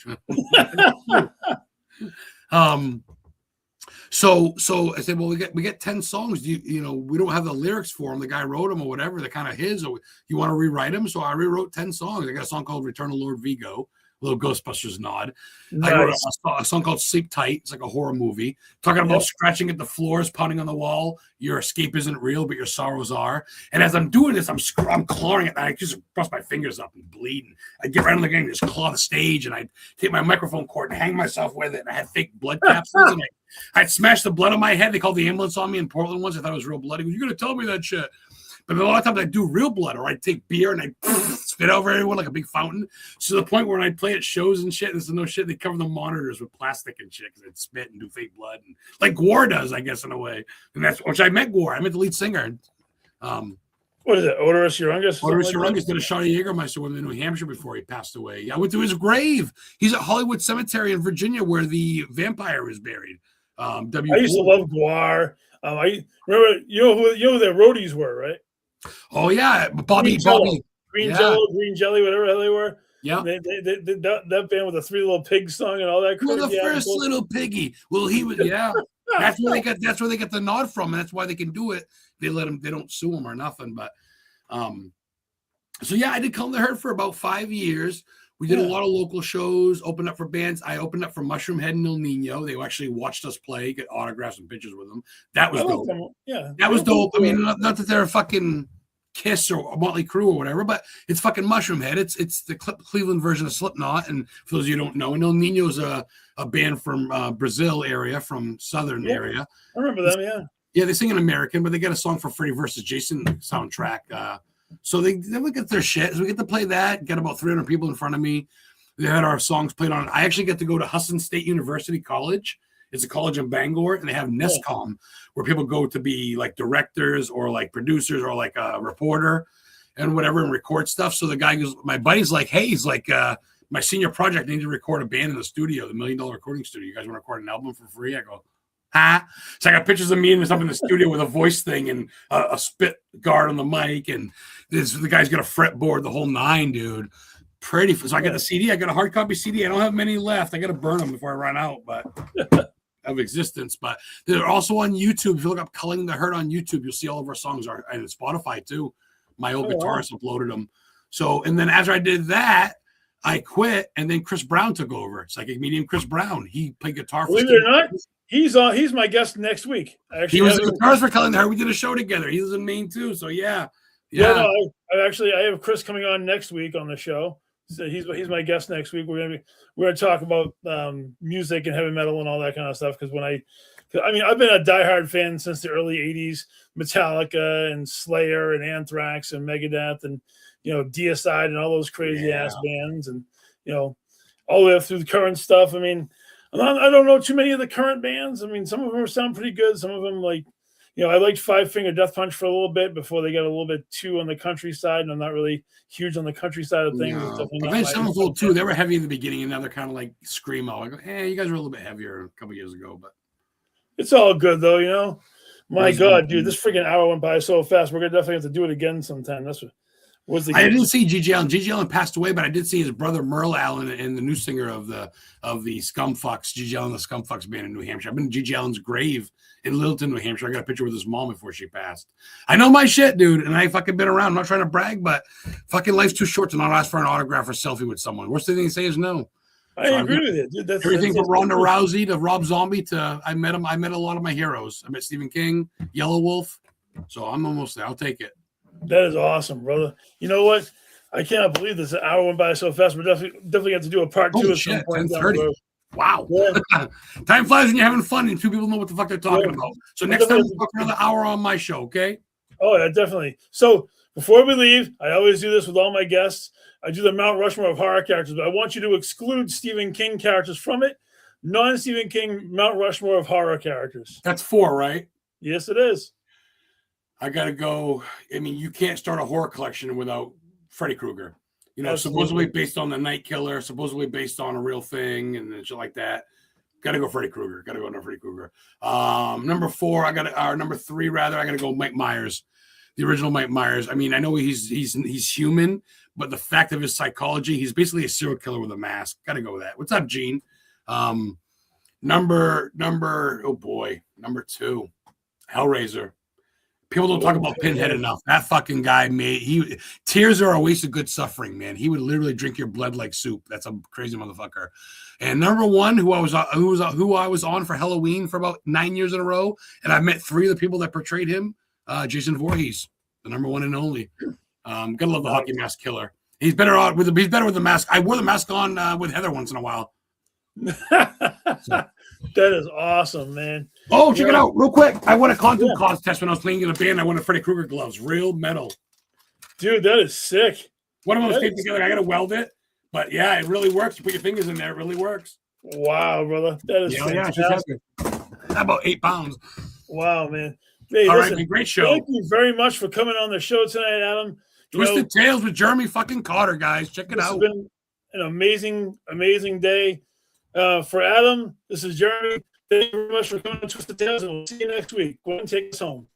So I said, well, we get 10 songs. We don't have the lyrics for them. The guy wrote them or whatever. They're kind of his. Or you want to rewrite them? So I rewrote 10 songs. I got a song called Return of Lord Vigo, a little Ghostbusters nod. Nice. I wrote a song called Sleep Tight. It's like a horror movie talking about scratching at the floors, pounding on the wall. Your escape isn't real, but your sorrows are. And as I'm doing this, I'm clawing it. And I just bust my fingers up and bleeding. I get right on the game and just claw the stage. And I take my microphone cord and hang myself with it. And I had fake blood capsules. And I'd smash the blood on my head. They called the ambulance on me in Portland once. I thought it was real blood. He goes, you're going to tell me that shit. But a lot of times I'd do real blood, or I'd take beer and I'd spit over everyone like a big fountain. So to the point where I'd play at shows and shit, this is no shit, they cover the monitors with plastic and shit because I'd spit and do fake blood. And like Gwar does, I guess, in a way. And that's, which I met Gwar. I met the lead singer. What is it? Odorous Urungus? Otis Urungus did a shot of Jägermeister with him in New Hampshire before he passed away. Yeah, I went to his grave. He's at Hollywood Cemetery in Virginia where the vampire is buried. I used to love Guar. I remember, you know who their roadies were, right? Oh yeah, Bobby. Green Jello, Green Jelly, whatever the hell they were. Yeah, they that band with the Three Little Pigs song and all that. Well, the first little piggy. Well, he was. Yeah, that's where they got. That's where they get the nod from, and that's why they can do it. They let him. They don't sue him or nothing. But, so yeah, I did Come to Hurt for about 5 years. We did a lot of local shows. Opened up for bands. I opened up for Mushroom Head and El Nino. They actually watched us play, get autographs and pictures with them. That was dope. Yeah, that was dope. I mean, not that they're a fucking Kiss or Motley Crue or whatever, but it's fucking Mushroom Head. It's the Cleveland version of Slipknot. And for those of you who don't know, El Nino's a band from Brazil area, from southern area. I remember them, yeah. Yeah, they sing in American, but they get a song for Freddy vs. Jason soundtrack. So they look at their shit. So we get to play that, get about 300 people in front of me. They had our songs played on. I actually get to go to Hudson State University College. It's a college in Bangor, and they have NESCOM, where people go to be like directors or like producers or like a reporter and whatever and record stuff. So the guy goes, my buddy's like, hey, he's like, my senior project, I need to record a band in the studio, the $1 Million Recording Studio. You guys want to record an album for free? I go, huh? So I got pictures of me and stuff in the studio with a voice thing and a spit guard on the mic. And the guy's got a fretboard, the whole nine, dude. Pretty. So I got the CD. I got a hard copy CD. I don't have many left. I got to burn them before I run out, but of existence. But they're also on YouTube. If you look up Culling the Hurt on YouTube, you'll see all of our songs are, and Spotify too. My old guitarist uploaded them. So, and then after I did that, I quit, and then Chris Brown took over. Psychic Medium Chris Brown. He played guitar. Believe it or not, he's my guest next week. He was a guitarist for Culling the Hurt. We did a show together. He was in Maine too. So yeah. No, I have Chris coming on next week on the show. So he's my guest next week. We're gonna talk about music and heavy metal and all that kind of stuff. Because I've been a diehard fan since the early '80s, Metallica and Slayer and Anthrax and Megadeth and Deicide and all those crazy ass bands, and all the way up through the current stuff. I mean, I don't know too many of the current bands. I mean, some of them sound pretty good. Some of them I liked Five Finger Death Punch for a little bit before they got a little bit too on the countryside, and I'm not really huge on the countryside of things. No. Avenged Sevenfold too. They were heavy in the beginning, and now they're kind of like screamo. I go, you guys were a little bit heavier a couple years ago, but it's all good though, My God, dude, this freaking hour went by so fast. We're gonna definitely have to do it again sometime. That's what. I didn't see G.G. Allen. G.G. Allen passed away, but I did see his brother Merle Allen and the new singer of the Scumfucks, G.G. Allen, the Scumfucks band in New Hampshire. I've been to G.G. Allen's grave in Littleton, New Hampshire. I got a picture with his mom before she passed. I know my shit, dude, and I fucking been around. I'm not trying to brag, but fucking life's too short to not ask for an autograph or selfie with someone. Worst thing they say is no. I agree with you, dude. Everything from Ronda Rousey to Rob Zombie to I met a lot of my heroes. I met Stephen King, Yellow Wolf. So I'm almost there. I'll take it. That is awesome, brother. You know what? I cannot believe this hour went by so fast. We're definitely have to do a part two at some point. 10:30. Wow. Yeah. Time flies when you're having fun and two people know what the fuck they're talking about. So next time we'll talk another hour on my show, okay? Oh, yeah, definitely. So before we leave, I always do this with all my guests. I do the Mount Rushmore of horror characters, but I want you to exclude Stephen King characters from it. Non-Stephen King Mount Rushmore of horror characters. That's 4, right? Yes, it is. I got to go. I mean, you can't start a horror collection without Freddy Krueger. Supposedly based on the Night Killer, supposedly based on a real thing and shit like that. Got to go Freddy Krueger. Got to go Freddy Krueger. Number 4, number 3 rather. I got to go Mike Myers, the original Mike Myers. I mean, I know he's human, but the fact of his psychology, he's basically a serial killer with a mask. Got to go with that. What's up, Gene? Number 2, Hellraiser. People don't talk about Pinhead enough. That fucking guy tears are a waste of good suffering, man. He would literally drink your blood like soup. That's a crazy motherfucker. And number 1, who I was on for Halloween for about 9 years in a row, and I met 3 of the people that portrayed him. Jason Voorhees, the number 1 and only. Gotta love the hockey mask killer. He's better with the mask. I wore the mask on with Heather once in a while. That is awesome, man. Oh, check it out real quick. I won a condom contest when I was playing in a band. I won a Freddy Krueger gloves, real metal. Dude, that is sick. One of them was taped together. I got to weld it. But yeah, it really works. You put your fingers in there. It really works. Wow, brother. That is fantastic. About 8 pounds. Wow, man. Hey, All right, listen, man, great show. thank you very much for coming on the show tonight, Adam. Twisted Tales with Jeremy fucking Cotter, guys. Check it This out. has been an amazing, amazing day. For Adam, this is Jeremy. Thank you very much for coming on Twisted Tales, and we'll see you next week. Go ahead and take us home.